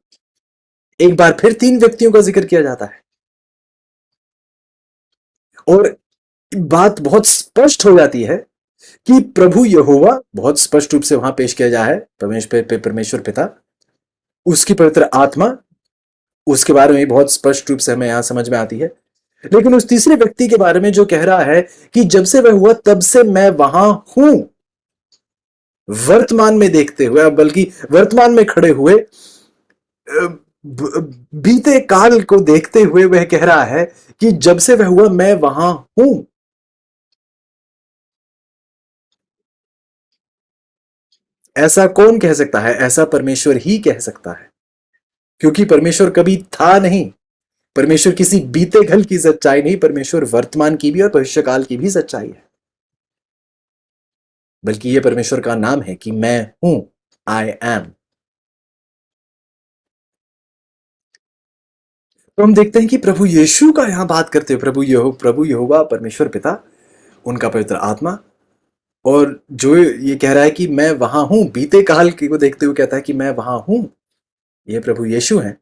एक बार फिर 3 व्यक्तियों का जिक्र किया जाता है और बात बहुत स्पष्ट हो जाती है कि प्रभु यहोवा बहुत स्पष्ट रूप से वहां पेश किया जा है, परमेश्वर पिता, उसकी पवित्र आत्मा, उसके बारे में बहुत स्पष्ट रूप से हमें यहां समझ में आती है। लेकिन उस तीसरे व्यक्ति के बारे में जो कह रहा है कि जब से वह हुआ तब से मैं वहां हूं, वर्तमान में देखते हुए, बल्कि वर्तमान में खड़े हुए, बीते काल को देखते हुए वह कह रहा है कि जब से वह हुआ मैं वहां हूं। ऐसा कौन कह सकता है? ऐसा परमेश्वर ही कह सकता है, क्योंकि परमेश्वर कभी था नहीं। परमेश्वर किसी बीते कल की सच्चाई नहीं, परमेश्वर वर्तमान की भी और भविष्यकाल की भी सच्चाई है। बल्कि यह परमेश्वर का नाम है कि मैं हूं, आई एम। तो हम देखते हैं कि प्रभु यीशु का यहां बात करते हुए प्रभु यहोवा परमेश्वर पिता, उनका पवित्र आत्मा, और जो ये कह रहा है कि मैं वहां हूं, बीते काल को देखते हुए कहता है कि मैं वहां हूं, ये प्रभु यीशु हैं।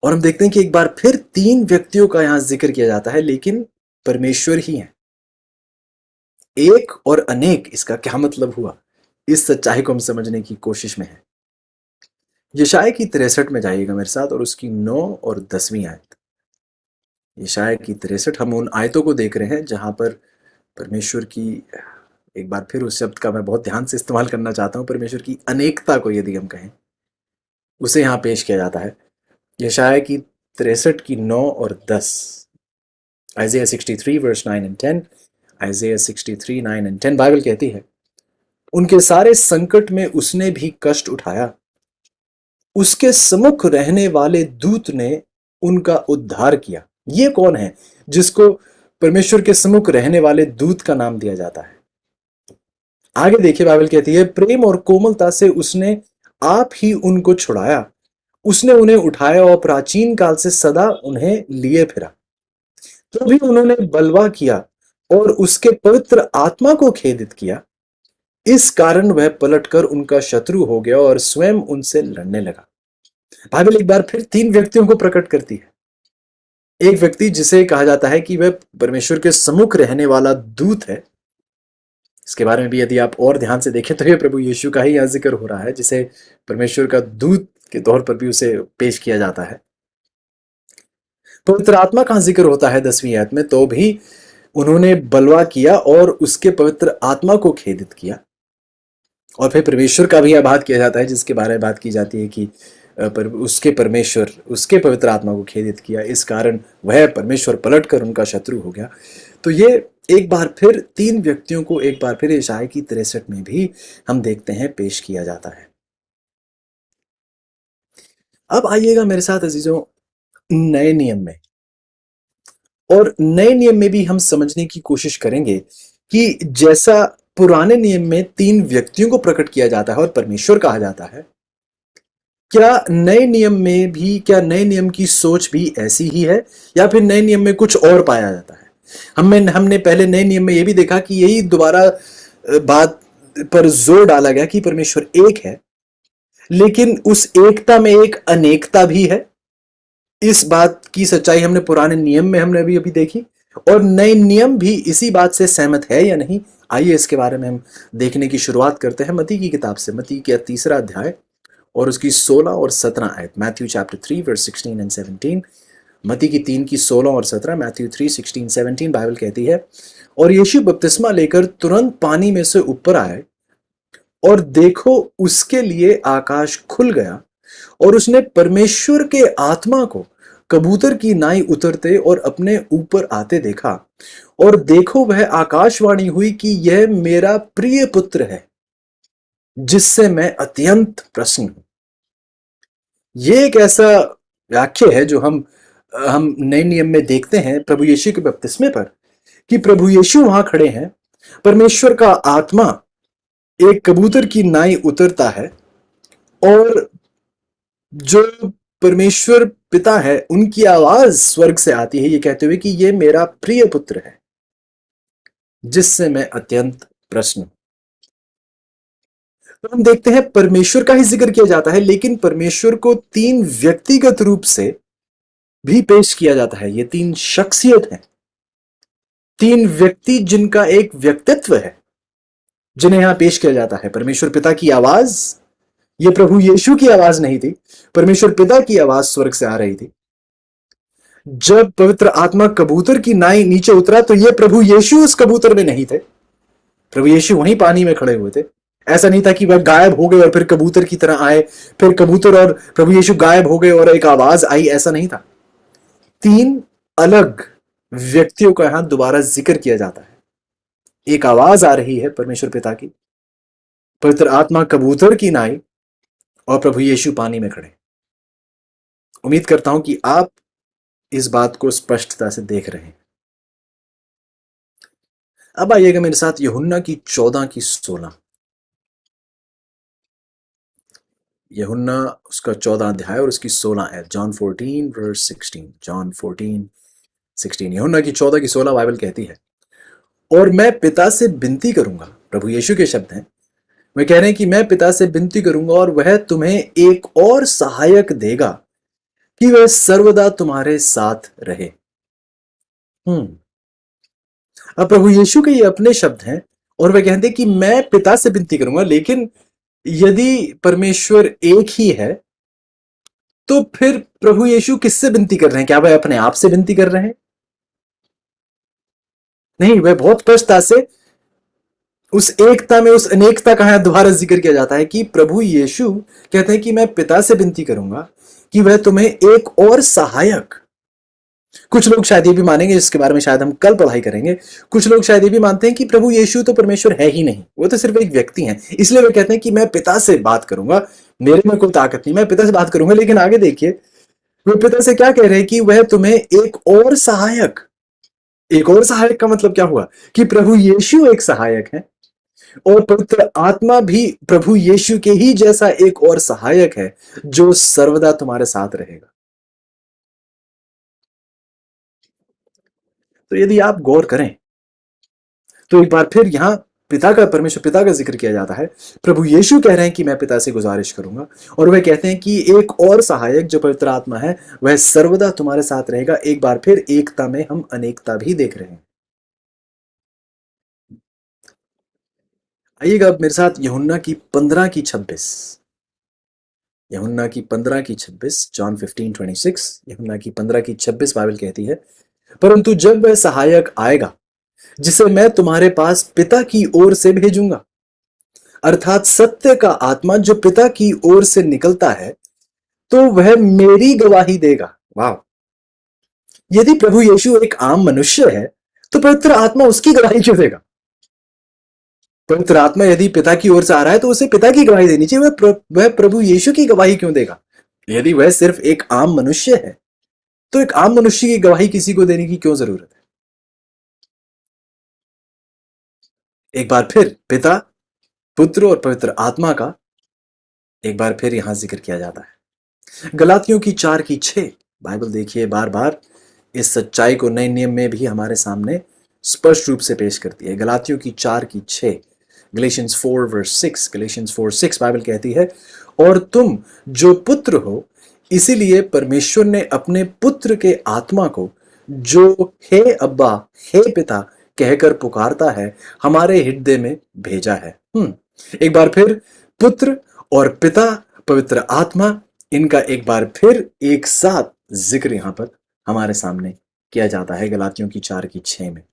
और हम देखते हैं कि एक बार फिर 3 व्यक्तियों का यहां जिक्र किया जाता है, लेकिन परमेश्वर ही है। एक और अनेक, इसका क्या मतलब हुआ? इस सच्चाई को हम समझने की कोशिश में है। यशाया की 63 में जाइएगा मेरे साथ और उसकी 9 और 10वीं आयत। यशाया की 63, हम उन आयतों को देख रहे हैं जहां पर परमेश्वर की, एक बार फिर उस शब्द का मैं बहुत ध्यान से इस्तेमाल करना चाहता हूं, परमेश्वर की अनेकता को यदि हम कहें, उसे यहां पेश किया जाता है। यशाया की 63 की 9 और 10, Isaiah 63 verse 9 and 10, Isaiah 63 9 and 10। Bible कहती है, उनके सारे संकट में उसने भी कष्ट उठाया, उसके सम्मुख रहने वाले दूत ने उनका उद्धार किया। ये कौन है जिसको परमेश्वर के सम्मुख रहने वाले दूत का नाम दिया जाता है? आगे देखिए, बाइबल कहती है, प्रेम और कोमलता से उसने आप ही उनको छुड़ाया, उसने उन्हें उठाया और प्राचीन काल से सदा उन्हें लिए फिरा। तो भी उन्होंने बलवा किया और उसके पवित्र आत्मा को खेदित किया। इस कारण वह पलटकर उनका शत्रु हो गया और स्वयं उनसे लड़ने लगा। बाइबल एक बार फिर तीन व्यक्तियों को प्रकट करती है। एक व्यक्ति जिसे कहा जाता है कि वह परमेश्वर के सम्मुख रहने वाला दूत है। इसके बारे में भी यदि आप और ध्यान से देखें तो ये प्रभु यीशु का ही यहाँ जिक्र हो रहा है, जिसे परमेश्वर का दूत के तौर पर भी उसे पेश किया जाता है। पवित्र आत्मा का जिक्र होता है 10वीं आयत में, तो भी उन्होंने बलवा किया और उसके पवित्र आत्मा को खेदित किया। और फिर परमेश्वर का भी यह बात किया जाता है, जिसके बारे में बात की जाती है कि उसके परमेश्वर उसके पवित्र आत्मा को खेदित किया, इस कारण वह परमेश्वर पलटकर उनका शत्रु हो गया। तो ये एक बार फिर तीन व्यक्तियों को एक बार फिर यशायाह की 63 में भी हम देखते हैं पेश किया जाता है। अब आइएगा मेरे साथ अजीजों नए नियम में, और नए नियम में भी हम समझने की कोशिश करेंगे कि जैसा पुराने नियम में तीन व्यक्तियों को प्रकट किया जाता है और परमेश्वर कहा जाता है, क्या नए नियम में भी, क्या नए नियम की सोच भी ऐसी ही है, या फिर नए नियम में कुछ और पाया जाता है? हमने पहले नए नियम में यह भी देखा कि यही दोबारा बात पर जोर डाला गया कि परमेश्वर एक है, लेकिन उस एकता में एक अनेकता भी है। इस बात की सच्चाई हमने पुराने नियम में हमने अभी देखी, और नए नियम भी इसी बात से सहमत है या नहीं। आइए इसके बारे में हम देखने की शुरुआत करते हैं मत्ती की किताब से, मत्ती का 3रा अध्याय और उसकी 16 और 17 आयत। Matthew chapter 3 verse 16 and 17। मत्ती की 3 की 16 और 17, मैथ्यू 3 16 17। बाइबल कहती है, और यीशु बपतिस्मा लेकर तुरंत पानी में से ऊपर आए, और देखो उसके लिए आकाश खुल गया, और उसने परमेश्वर के आत्मा को कबूतर की नाई उतरते और अपने ऊपर आते देखा। और देखो वह आकाशवाणी हुई कि यह मेरा प्रिय पुत्र है, जिससे मैं अत्यंत प्रसन्न हूं। यह एक ऐसा वाक्य है जो हम नए नियम में देखते हैं प्रभु यीशु के बपतिस्मे पर, कि प्रभु यीशु वहां खड़े हैं, परमेश्वर का आत्मा एक कबूतर की नाई उतरता है, और जो परमेश्वर पिता है उनकी आवाज स्वर्ग से आती है, ये कहते हुए कि ये मेरा प्रिय पुत्र है, जिससे मैं अत्यंत प्रसन्न हूं। तो हम देखते हैं परमेश्वर का ही जिक्र किया जाता है, लेकिन परमेश्वर को तीन व्यक्तिगत रूप से भी पेश किया जाता है। ये तीन शख्सियत हैं, तीन व्यक्ति जिनका एक व्यक्तित्व है, जिन्हें यहां पेश किया जाता है। परमेश्वर पिता की आवाज, ये प्रभु यीशु की आवाज नहीं थी, परमेश्वर पिता की आवाज स्वर्ग से आ रही थी। जब पवित्र आत्मा कबूतर की नाई नीचे उतरा, तो ये प्रभु यीशु उस कबूतर में नहीं थे, प्रभु यीशु वहीं पानी में खड़े हुए थे। ऐसा नहीं था कि वह गायब हो गए और फिर कबूतर की तरह आए, फिर कबूतर और प्रभु यीशु गायब हो गए और एक आवाज आई, ऐसा नहीं था। तीन अलग व्यक्तियों का यहां दोबारा जिक्र किया जाता है। एक आवाज आ रही है परमेश्वर पिता की, पवित्र आत्मा कबूतर की नाई, और प्रभु यीशु पानी में खड़े। उम्मीद करता हूं कि आप इस बात को स्पष्टता से देख रहे हैं। अब आइएगा मेरे साथ यूहन्ना की 14 की 16। यूहन्ना उसका 14 अध्याय और उसकी 16 आयत। John 14 verse 16। जॉन 14 16। यूहन्ना की 14 की 16 बाइबल कहती है, और मैं पिता से विनती करूंगा, प्रभु यीशु के शब्द हैं, वे कह रहे हैं कि मैं पिता से विनती करूंगा और वह तुम्हें एक और सहायक देगा, कि वह सर्वदा तुम्हारे साथ रहे। अब प्रभु यीशु के ये अपने शब्द हैं, और वे कहते हैं कि मैं पिता से विनती करूंगा। लेकिन यदि परमेश्वर एक ही है, तो फिर प्रभु यीशु किससे विनती कर रहे हैं? क्या वह अपने आप से विनती कर रहे हैं? नहीं, वह बहुत स्पष्टता से उस एकता में उस अनेकता का यहां दोबारा जिक्र किया जाता है कि प्रभु यीशु कहते हैं कि मैं पिता से विनती करूंगा कि वह तुम्हें एक और सहायक। कुछ लोग शायद ये भी मानेंगे, जिसके बारे में शायद हम कल पढ़ाई करेंगे, कुछ लोग शायद ये भी मानते हैं कि प्रभु यीशु तो परमेश्वर है ही नहीं, वो तो सिर्फ एक व्यक्ति हैं, इसलिए वे कहते हैं कि मैं पिता से बात करूंगा, मेरे में कोई ताकत नहीं, मैं पिता से बात करूंगा। लेकिन आगे देखिए, वे पिता से क्या कह रहे हैं कि वह तुम्हें एक और सहायक का मतलब क्या हुआ कि प्रभु यीशु एक सहायक है, और पवित्र आत्मा भी प्रभु यीशु के ही जैसा एक और सहायक है जो सर्वदा तुम्हारे साथ रहेगा। तो यदि आप गौर करें तो एक बार फिर यहां परमेश्वर पिता का जिक्र किया जाता है। प्रभु यीशु कह रहे हैं कि मैं पिता से गुजारिश करूंगा, और वह कहते हैं कि एक और सहायक जो पवित्र आत्मा है वह सर्वदा तुम्हारे साथ रहेगा। एक बार फिर एकता में हम अनेकता भी देख रहे हैं। आइएगा अब मेरे साथ यूहन्ना की 15 की 26। यूहन्ना की 15 की 26, जॉन 15:26। यूहन्ना की 15 की 26 बाइबल कहती है, परंतु जब वह सहायक आएगा जिसे मैं तुम्हारे पास पिता की ओर से भेजूंगा, अर्थात सत्य का आत्मा जो पिता की ओर से निकलता है, तो वह मेरी गवाही देगा। वाह! यदि प्रभु यीशु एक आम मनुष्य है तो पवित्र आत्मा उसकी गवाही क्यों देगा? पवित्र आत्मा यदि पिता की ओर से आ रहा है तो उसे पिता की गवाही देनी चाहिए। वह प्रभु यीशु की गवाही क्यों देगा? यदि वह सिर्फ एक आम मनुष्य है तो एक आम मनुष्य की गवाही किसी को देने की क्यों जरूरत है? एक बार फिर पिता, पुत्र और पवित्र आत्मा का एक बार फिर यहां जिक्र किया जाता है। गलातियों की 4:6 बाइबल देखिए बार बार इस सच्चाई को नए नियम में भी हमारे सामने स्पष्ट रूप से पेश करती है। गलातियों की 4:6, गलेशियंस 4:6, गलेशियंस 4:6 बाइबल कहती है, और तुम जो पुत्र हो इसीलिए परमेश्वर ने अपने पुत्र के आत्मा को जो हे अब्बा, हे पिता कहकर पुकारता है हमारे हृदय में भेजा है। एक बार फिर पुत्र और पिता, पवित्र आत्मा, इनका एक बार फिर एक साथ जिक्र यहां पर हमारे सामने किया जाता है गलातियों की 4:6 में।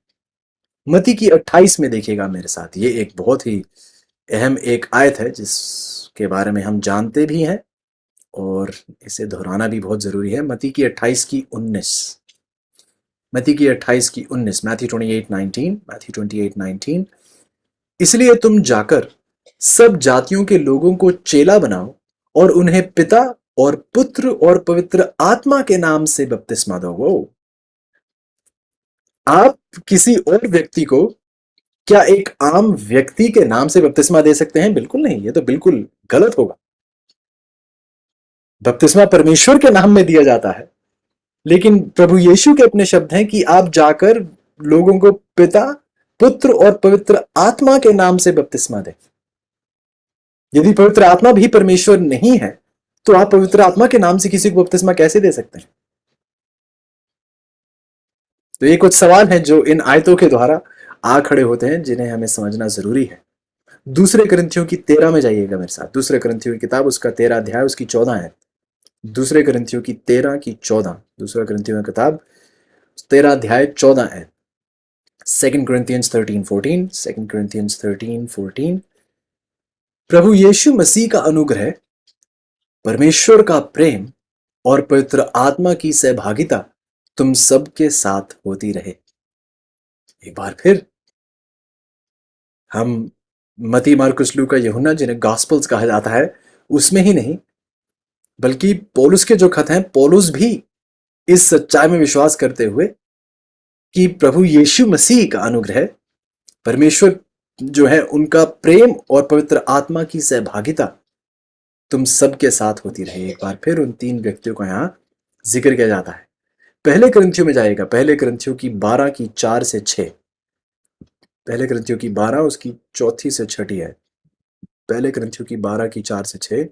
मती की 28 में देखिएगा मेरे साथ, ये एक बहुत ही अहम एक आयत है जिसके बारे में हम जानते भी हैं और इसे दोहराना भी बहुत जरूरी है। मती की 28:19, मती की 28:19, मैथ्यू 28:19, मैथ्यू 28:19। इसलिए तुम जाकर सब जातियों के लोगों को चेला बनाओ और उन्हें पिता और पुत्र और पवित्र आत्मा के नाम से बपतिस्मा दो। वो आप किसी और व्यक्ति को क्या एक आम व्यक्ति के नाम से बपतिस्मा दे सकते हैं? बिल्कुल नहीं, ये तो बिल्कुल गलत होगा। बपतिस्मा परमेश्वर के नाम में दिया जाता है, लेकिन प्रभु यीशु के अपने शब्द हैं कि आप जाकर लोगों को पिता, पुत्र और पवित्र आत्मा के नाम से बपतिस्मा दें। यदि पवित्र आत्मा भी परमेश्वर नहीं है तो आप पवित्र आत्मा के नाम से किसी को बपतिस्मा कैसे दे सकते हैं? तो ये कुछ सवाल हैं जो इन आयतों के द्वारा आ खड़े होते हैं, जिन्हें हमें समझना जरूरी है। दूसरे करंथियों की 13 में जाइएगा मेरे साथ। दूसरे करंथियों की किताब, उसका 13 अध्याय, उसकी 14 है। दूसरे करंथियों की 13 की 14, दूसरा करंथियों की किताब 13 अध्याय 14 है। 2 Corinthians 13:14, 2 Corinthians 13:14। प्रभु यीशु मसीह का अनुग्रह, परमेश्वर का प्रेम और पवित्र आत्मा की सहभागिता तुम सबके साथ होती रहे। एक बार फिर हम मती, मार्कुस, लूका, यूहन्ना, जिन्हें गॉस्पेल्स कहा जाता है, उसमें ही नहीं बल्कि पौलुस के जो खत हैं, पौलुस भी इस सच्चाई में विश्वास करते हुए कि प्रभु यीशु मसीह का अनुग्रह, परमेश्वर जो है उनका प्रेम और पवित्र आत्मा की सहभागिता तुम सबके साथ होती रहे। एक बार फिर उन तीन व्यक्तियों का यहां जिक्र किया जाता है। पहले ग्रंथियों में जाएगा, पहले ग्रंथियों की 12 की 4 से 6, पहले ग्रंथियों की 12 उसकी 4 से 6 है। पहले ग्रंथियों की 12 की 4 से 6,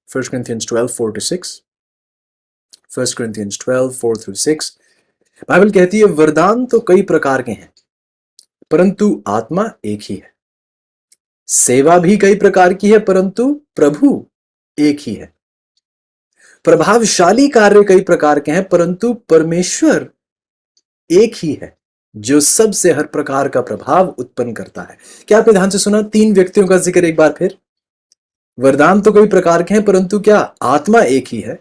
1 Corinthians 12:4-6, 1 Corinthians 12:4-6। बाइबल कहती है वरदान तो कई प्रकार के हैं परंतु आत्मा एक ही है, सेवा भी कई प्रकार की है परंतु प्रभु एक ही है, प्रभावशाली कार्य कई प्रकार के हैं परंतु परमेश्वर एक ही है जो सबसे हर प्रकार का प्रभाव उत्पन्न करता है। क्या आपने ध्यान से सुना? तीन व्यक्तियों का जिक्र एक बार फिर। वरदान तो कई प्रकार के हैं परंतु क्या? आत्मा एक ही है।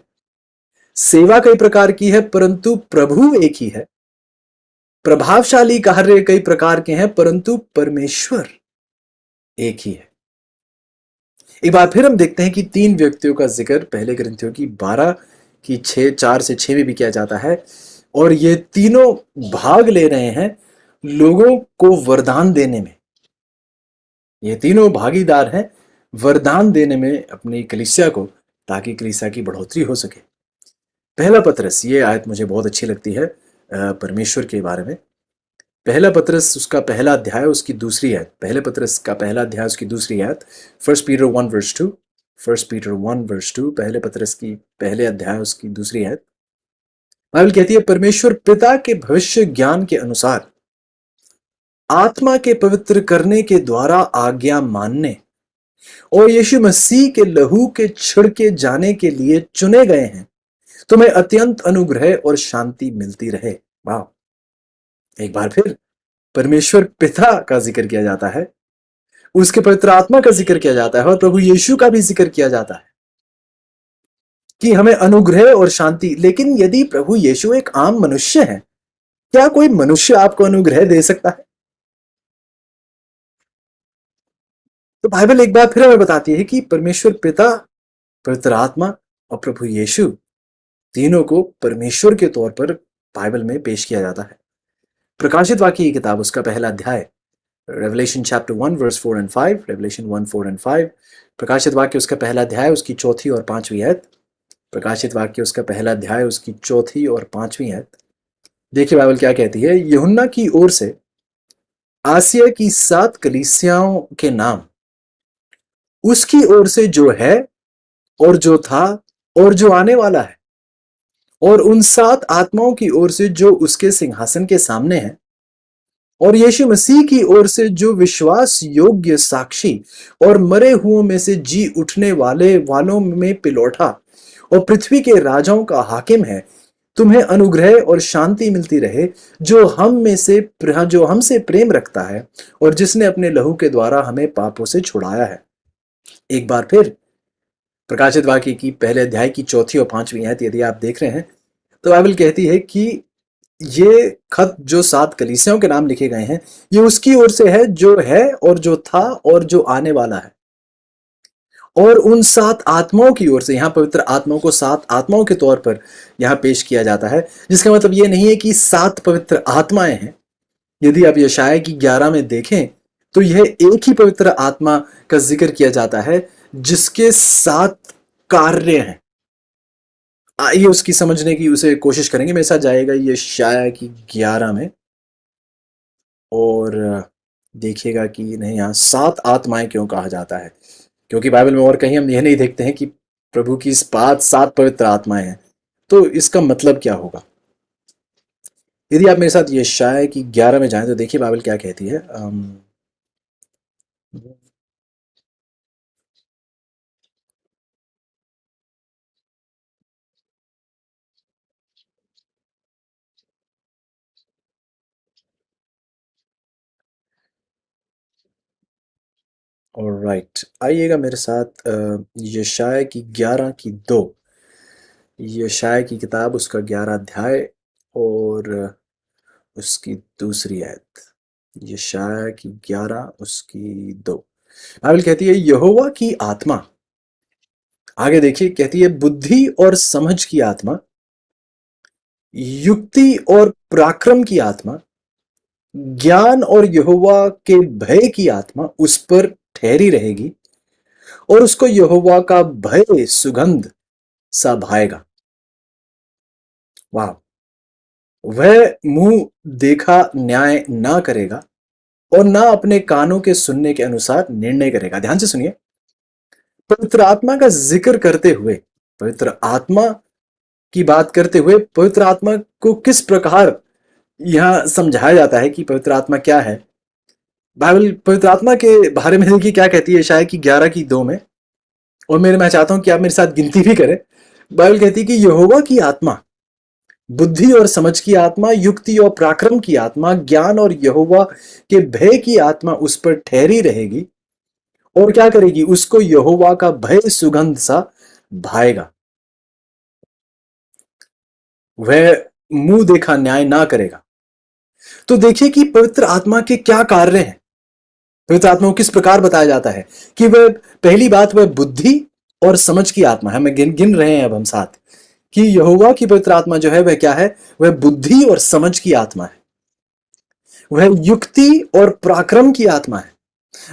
सेवा कई प्रकार की है परंतु प्रभु एक ही है। प्रभावशाली कार्य कई प्रकार के हैं परंतु परमेश्वर एक ही है। एक बार फिर हम देखते हैं कि तीन व्यक्तियों का जिक्र पहले ग्रंथियों की 12 कि 4 से 6 में भी किया जाता है, और ये तीनों भाग ले रहे हैं लोगों को वरदान देने में। ये तीनों भागीदार हैं वरदान देने में अपनी कलीसिया को, ताकि कलीसिया की बढ़ोतरी हो सके। पहला पतरस, ये आयत मुझे बहुत अच्छी लगती है परमेश्वर के बारे में। पहला पतरस उसका पहला अध्याय उसकी दूसरी आयत, पहले पतरस का पहला अध्याय उसकी दूसरी आयत, 1 पीटर 1 वर्स 2, 1 पीटर 1 वर्स 2, पहले पतरस की पहले अध्याय उसकी दूसरी आयत। बाइबल कहती है, परमेश्वर पिता के भविष्य ज्ञान के अनुसार आत्मा के पवित्र करने के द्वारा आज्ञा मानने और यीशु मसीह के लहू के छिड़के जाने के लिए चुने गए हैं, तुम्हें अत्यंत अनुग्रह और शांति मिलती रहे। वाह! एक बार फिर परमेश्वर पिता का जिक्र किया जाता है, उसके पवित्र आत्मा का जिक्र किया जाता है, और प्रभु यीशु का भी जिक्र किया जाता है कि हमें अनुग्रह और शांति। लेकिन यदि प्रभु यीशु एक आम मनुष्य है, क्या कोई मनुष्य आपको अनुग्रह दे सकता है? तो बाइबल एक बार फिर हमें बताती है कि परमेश्वर पिता, पवित्र आत्मा और प्रभु यीशु तीनों को परमेश्वर के तौर पर बाइबल में पेश किया जाता है। प्रकाशित वाक्य की किताब उसका पहला अध्याय, रेवलेशन चैप्टर 1 वर्स 4 और 5, रेवलेशन 1 4 और 5, प्रकाशित वाक्य उसका पहला अध्याय उसकी चौथी और पांचवी आयत, प्रकाशित वाक्य उसका पहला अध्याय उसकी चौथी और पांचवी आयत। देखिए बाइबल क्या कहती है, यूहन्ना की ओर से आसिया की 7 कलीसियाओं के नाम, उसकी ओर से जो है और जो था और जो आने वाला है, और उन 7 आत्माओं की ओर से जो उसके सिंहासन के सामने है, और यीशु मसीह की ओर से जो विश्वास योग्य साक्षी और मरे हुओं में से जी उठने वालों में पिलौठा और पृथ्वी के राजाओं का हाकिम है, तुम्हें अनुग्रह और शांति मिलती रहे, जो हमसे प्रेम रखता है और जिसने अपने लहू के द्वारा हमें पापों से छुड़ाया है। एक बार फिर प्रकाशित वाक्य की पहले अध्याय की चौथी और पांचवी आयत यदि आप देख रहे हैं, तो बाइबल कहती है कि ये खत जो 7 कलीसियाओं के नाम लिखे गए हैं, ये उसकी ओर से है जो है और जो था और जो आने वाला है, और उन 7 आत्माओं की ओर से। यहां पवित्र आत्माओं को 7 आत्माओं के तौर पर यहां पेश किया जाता है, जिसका मतलब ये नहीं है कि 7 पवित्र आत्माएं हैं। यदि आप यशाया की 11 में देखें, तो यह एक ही पवित्र आत्मा का जिक्र किया जाता है जिसके 7 कार्य हैं। आइए उसकी समझने की उसे कोशिश करेंगे। मेरे साथ जाएगा यशाया की 11 में, और देखिएगा कि नहीं, यहाँ 7 आत्माएं क्यों कहा जाता है, क्योंकि बाइबल में और कहीं हम यह नहीं देखते हैं कि प्रभु की इस 7 पवित्र आत्माएं हैं। तो इसका मतलब क्या होगा? यदि आप मेरे साथ यशाया की 11 में जाएं, तो देखिए बाइबल क्या कहती है। ऑलराइट, आइएगा मेरे साथ यशाया की 11 की 2, यशाया की किताब उसका 11 अध्याय और उसकी दूसरी आयत, यशाया की 11 उसकी 2। बाइबल कहती है, यहोवा की आत्मा, आगे देखिए कहती है, बुद्धि और समझ की आत्मा, युक्ति और पराक्रम की आत्मा, ज्ञान और यहोवा के भय की आत्मा उस पर ठहरी रहेगी, और उसको यहोवा का भय सुगंध सा भाएगा। वाह! वह मुंह देखा न्याय ना करेगा और ना अपने कानों के सुनने के अनुसार निर्णय करेगा। ध्यान से सुनिए, पवित्र आत्मा का जिक्र करते हुए, पवित्र आत्मा की बात करते हुए, पवित्र आत्मा को किस प्रकार यहां समझाया जाता है कि पवित्र आत्मा क्या है। बाइबल पवित्र आत्मा के बारे में देखिए क्या कहती है शायद कि 11 की 2 में, और मैं चाहता हूं कि आप मेरे साथ गिनती भी करें। बाइबल कहती है कि यहोवा की आत्मा, बुद्धि और समझ की आत्मा, युक्ति और पराक्रम की आत्मा, ज्ञान और यहोवा के भय की आत्मा उस पर ठहरी रहेगी, और क्या करेगी? उसको यहोवा का भय सुगंध सा भाएगा। वह मुंह देखा न्याय ना करेगा। तो देखिए कि पवित्र आत्मा के क्या कार्य हैं। पवित्र आत्मा को किस प्रकार बताया जाता है कि वह, पहली बात, वह बुद्धि और समझ की आत्मा है। मैं गिन रहे हैं अब हम साथ कि यहोवा की पवित्र आत्मा जो है वह क्या है, वह बुद्धि और समझ की आत्मा है, वह युक्ति और पराक्रम की आत्मा है,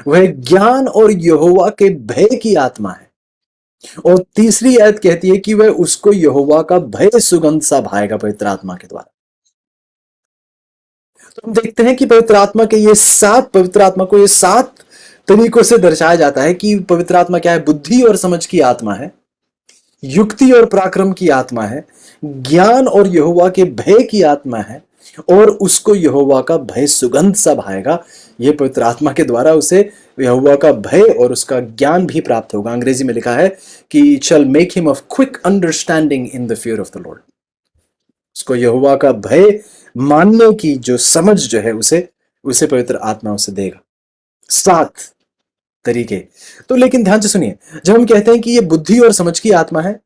वह ज्ञान और यहोवा के भय की आत्मा है। और तीसरी आयत कहती है कि वह उसको यहोवा का भय सुगंध सा भाएगा पवित्र आत्मा के द्वारा। तो हम देखते हैं कि पवित्र आत्मा के ये पवित्र आत्मा को ये 7 तरीकों से दर्शाया जाता है कि पवित्र आत्मा क्या है, बुद्धि और समझ की आत्मा है, युक्ति और पराक्रम की आत्मा है, ज्ञान और यहोवा के भय की आत्मा है, और उसको यहोवा का भय सुगंध सा भाएगा। ये पवित्र आत्मा के द्वारा उसे यहोवा का भय और उसका ज्ञान भी प्राप्त होगा। अंग्रेजी में लिखा है कि shall make him of quick understanding in the fear of the Lord। उसको यहोवा का भय मानने की जो समझ जो है उसे उसे पवित्र आत्मा उसे देगा। 7 तरीके। तो लेकिन ध्यान से सुनिए, जब हम कहते हैं कि ये बुद्धि और समझ की आत्मा है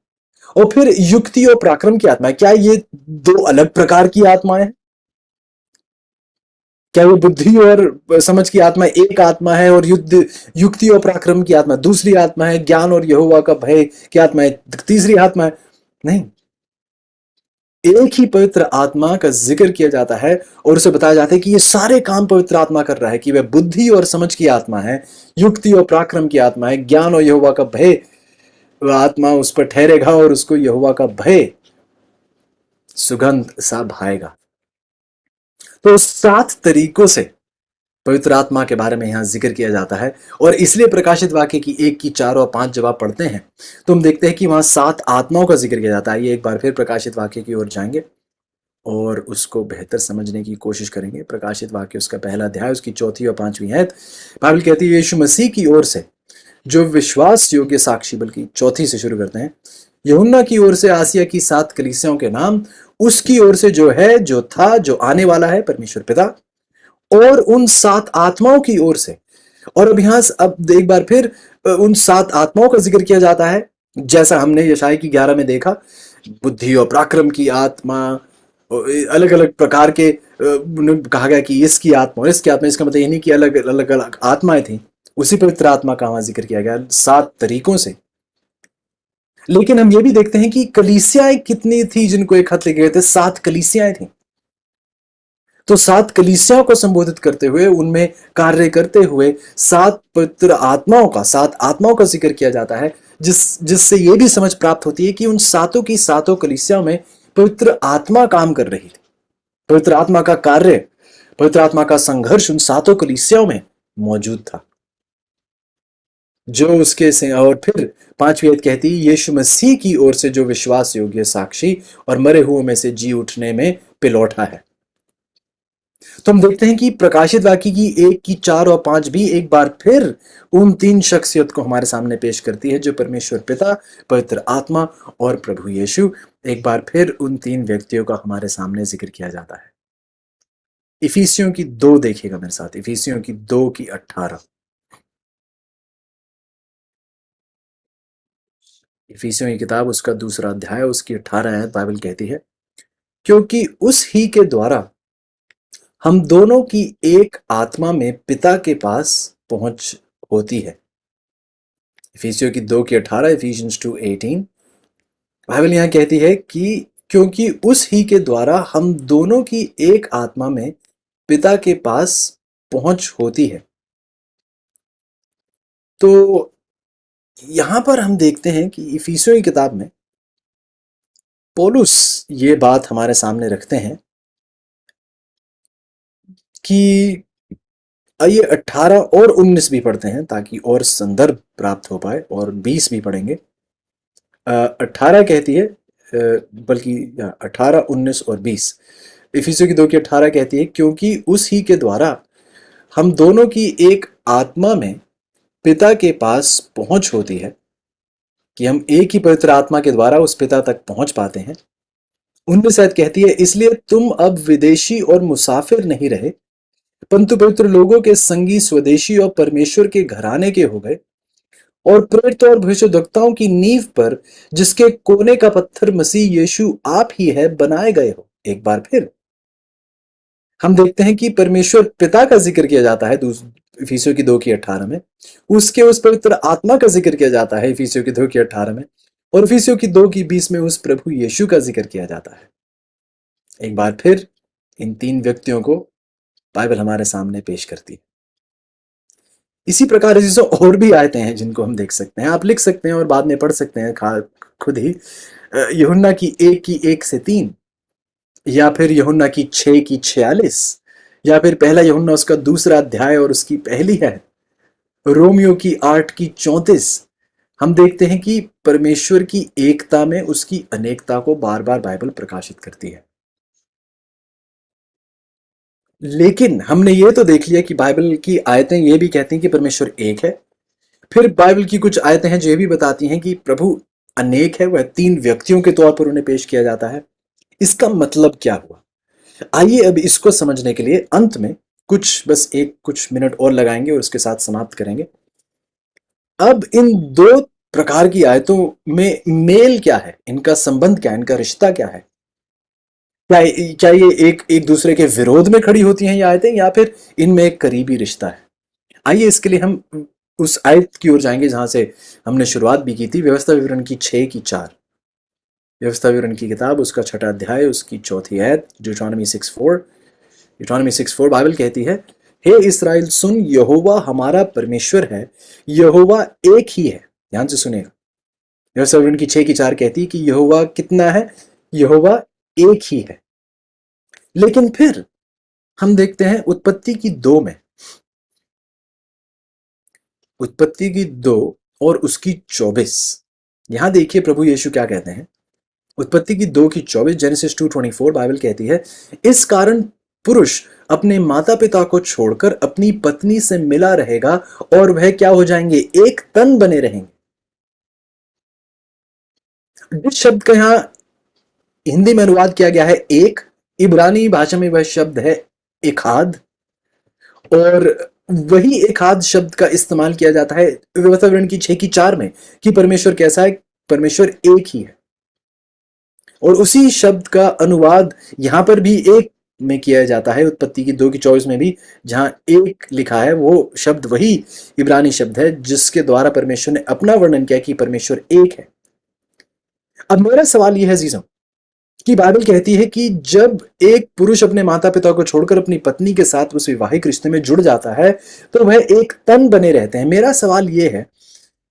और फिर युक्ति और पराक्रम की आत्मा है, क्या ये 2 अलग प्रकार की आत्माएं हैं? क्या वो बुद्धि और समझ की आत्मा एक आत्मा है और युक्ति और पराक्रम की आत्मा दूसरी आत्मा है, ज्ञान और यहोवा का भय की आत्मा है तीसरी आत्मा है? नहीं, एक ही पवित्र आत्मा का जिक्र किया जाता है और उसे बताया जाता है कि ये सारे काम पवित्र आत्मा कर रहा है, कि वह बुद्धि और समझ की आत्मा है, युक्ति और पराक्रम की आत्मा है, ज्ञान और यहोवा का भय आत्मा उस पर ठहरेगा और उसको यहोवा का भय सुगंध सा भाएगा। तो 7 तरीकों से पवित्र आत्मा के बारे में यहां जिक्र किया जाता है। और इसलिए प्रकाशित वाक्य की 1 की 4 और 5 जब आप पढ़ते हैं तो हम देखते हैं कि वहां 7 आत्माओं का जिक्र किया जाता है। ये एक बार फिर प्रकाशित वाक्य की ओर जाएंगे और उसको बेहतर समझने की कोशिश करेंगे। प्रकाशित वाक्य उसका पहला अध्याय उसकी 4 और 5वीं आयत, बाइबल कहती है यीशु मसीह की ओर से जो विश्वास योग्य साक्षी, बल्कि 4 से शुरू करते हैं, यूहन्ना की ओर से आसिया की 7 कलीसियाओं के नाम, उसकी ओर से जो है, जो था, जो आने वाला है, परमेश्वर पिता, और उन 7 आत्माओं की ओर से। और अब यहां अब एक बार फिर उन 7 आत्माओं का जिक्र किया जाता है, जैसा हमने यशायाह की 11 में देखा, बुद्धि और पराक्रम की आत्मा, अलग अलग प्रकार के कहा गया कि इसकी आत्मा और इसकी आत्मा। इसका मतलब ये नहीं कि अलग अलग अलग आत्माएं थी, उसी पवित्र आत्मा का वहां जिक्र किया गया 7 तरीकों से। लेकिन हम ये भी देखते हैं कि कलीसियाएं कितनी थी जिनको एक खत लिखे गए थे, 7 कलीसियाएं थी। तो 7 कलीसियाओं को संबोधित करते हुए, उनमें कार्य करते हुए 7 पवित्र आत्माओं का 7 आत्माओं का जिक्र किया जाता है, जिससे यह भी समझ प्राप्त होती है कि उन 7 की 7 कलीसियाओं में पवित्र आत्मा काम कर रही थी। पवित्र आत्मा का कार्य, पवित्र आत्मा का संघर्ष उन 7 कलीसियाओं में मौजूद था, जो उसके से। और फिर 5वीं आयत कहती है यीशु मसीह की ओर से जो विश्वास योग्य साक्षी और मरे हुओं में से जी उठने में पिलौठा है। तो हम देखते हैं कि प्रकाशित वाक्य की 1 की 4 और 5 भी एक बार फिर उन 3 शख्सियत को हमारे सामने पेश करती है, जो परमेश्वर पिता, पवित्र आत्मा और प्रभु यीशु। एक बार फिर उन 3 व्यक्तियों का हमारे सामने जिक्र किया जाता है। इफिसियों की 2 देखिएगा मेरे साथ, इफिसियों की 2 की 18। इफिसियों की किताब उसका 2रा अध्याय उसकी 18 आयत, बाइबल कहती है क्योंकि उस ही के द्वारा हम दोनों की एक आत्मा में पिता के पास पहुंच होती है। इफिसियों की 2 की 18, इफिशियंस 2:18। बाइबल यहां कहती है कि क्योंकि उस ही के द्वारा हम दोनों की एक आत्मा में पिता के पास पहुंच होती है। तो यहां पर हम देखते हैं कि इफिसियों की किताब में पौलुस ये बात हमारे सामने रखते हैं कि आइए 18 और 19 भी पढ़ते हैं ताकि और संदर्भ प्राप्त हो पाए, और 20 भी पढ़ेंगे। 18 कहती है, बल्कि 18, 19 और 20। इफिसियों की 2 की 18 कहती है क्योंकि उस ही के द्वारा हम दोनों की एक आत्मा में पिता के पास पहुंच होती है, कि हम एक ही पवित्र आत्मा के द्वारा उस पिता तक पहुंच पाते हैं। 19 शायद कहती है इसलिए तुम अब विदेशी और मुसाफिर नहीं रहे, परंतु पवित्र लोगों के संगी, स्वदेशी और परमेश्वर के घराने के हो गए, और प्रेरितों और भविष्यद्वक्ताओं की नींव पर, जिसके कोने का पत्थर मसीह यीशु आप ही है, बनाए गए हो। एक बार फिर हम देखते हैं कि परमेश्वर पिता का जिक्र किया जाता है इफिसियों की 2 की 18 में, उसके उस पवित्र आत्मा का जिक्र किया जाता है इफिसियों की 2 की 18 में, और इफिसियों की 2:20 में उस प्रभु यीशु का जिक्र किया जाता है। एक बार फिर इन 3 व्यक्तियों को बाइबल हमारे सामने पेश करती है। इसी प्रकार ऐसी और भी आयतें हैं जिनको हम देख सकते हैं, आप लिख सकते हैं और बाद में पढ़ सकते हैं खुद ही। यूहन्ना की 1:1-3, या फिर यूहन्ना की 6:46, या फिर पहला यूहन्ना उसका 2 अध्याय और उसकी पहली है, रोमियो की 8:34। हम देखते हैं कि परमेश्वर की एकता में उसकी अनेकता को बार बार बाइबल प्रकाशित करती है। लेकिन हमने ये तो देख लिया कि बाइबल की आयतें ये भी कहती हैं कि परमेश्वर एक है। फिर बाइबल की कुछ आयतें हैं जो ये भी बताती हैं कि प्रभु अनेक है, वह 3 व्यक्तियों के तौर पर उन्हें पेश किया जाता है। इसका मतलब क्या हुआ? आइए अब इसको समझने के लिए अंत में कुछ मिनट और लगाएंगे और उसके साथ समाप्त करेंगे। अब इन 2 प्रकार की आयतों में मेल क्या है, इनका संबंध क्या है, इनका रिश्ता क्या है? क्या ये एक एक दूसरे के विरोध में खड़ी होती हैं ये आयतें, या फिर इनमें एक करीबी रिश्ता है? आइए इसके लिए हम उस आयत की ओर जाएंगे जहां से हमने शुरुआत भी की थी, व्यवस्था विवरण की 6:4। व्यवस्था विवरण की किताब, उसका 6वां अध्याय, उसकी 4th आयत, ड्यूटोनॉमी 6:4। ड्यूटोनॉमी 6:4 बाइबल कहती है, हे इस्राएल सुन, यहोवा हमारा परमेश्वर है, यहोवा एक ही है। ध्यान से सुनेगा। व्यवस्था विवरण की 6:4 कहती है कि यहोवा कितना है? यहोवा एक ही है। लेकिन फिर हम देखते हैं उत्पत्ति की 2 में, उत्पत्ति की 2 और उसकी 24। यहां देखिए प्रभु यीशु क्या कहते हैं। उत्पत्ति की 2:24, जेनेसिस 2:24 बाइबल कहती है, इस कारण पुरुष अपने माता पिता को छोड़कर अपनी पत्नी से मिला रहेगा और वह क्या हो जाएंगे? एक तन बने रहेंगे। जिस शब्द का यहां हिंदी में अनुवाद किया गया है एक, इब्रानी भाषा में वह शब्द है एखाद, और वही एखाद शब्द का इस्तेमाल किया जाता है व्यवस्था विवरण की 6:4 में कि परमेश्वर कैसा है? परमेश्वर एक ही है। और उसी शब्द का अनुवाद यहां पर भी एक में किया जाता है, उत्पत्ति की 2:24 में भी, जहां एक लिखा है वो शब्द वही इब्रानी शब्द है जिसके द्वारा परमेश्वर ने अपना वर्णन किया कि परमेश्वर एक है। अब मेरा सवाल यह है जीजों कि बाइबल कहती है कि जब एक पुरुष अपने माता पिता को छोड़कर अपनी पत्नी के साथ उस वैवाहिक रिश्ते में जुड़ जाता है तो वह एक तन बने रहते हैं। मेरा सवाल यह है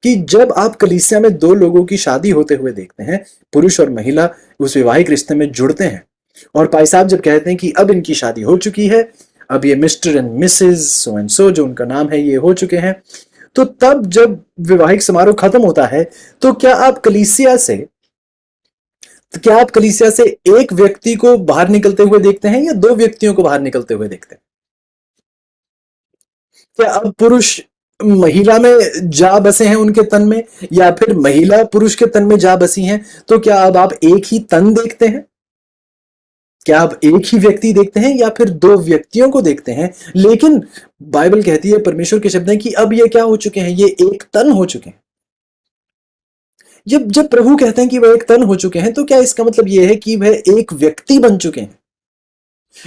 कि जब आप कलीसिया में 2 लोगों की शादी होते हुए देखते हैं, पुरुष और महिला उस वैवाहिक रिश्ते में जुड़ते हैं, और भाई साहब जब कहते हैं कि अब इनकी शादी हो चुकी है, अब ये Mr and Mrs so and so जो उनका नाम है ये हो चुके हैं, तो तब जब वैवाहिक समारोह खत्म होता है तो क्या आप कलीसिया से एक व्यक्ति को बाहर निकलते हुए देखते हैं या 2 व्यक्तियों को बाहर निकलते हुए देखते हैं? क्या अब पुरुष महिला में जा बसे हैं उनके तन में, या फिर महिला पुरुष के तन में जा बसी हैं? तो क्या अब आप एक ही तन देखते हैं? क्या आप एक ही व्यक्ति देखते हैं या फिर 2 व्यक्तियों को देखते हैं? लेकिन बाइबल कहती है, परमेश्वर के शब्द हैं कि अब ये क्या हो चुके हैं? ये एक तन हो चुके हैं। जब जब प्रभु कहते हैं कि वह एक तन हो चुके हैं तो क्या इसका मतलब यह है कि वह एक व्यक्ति बन चुके हैं,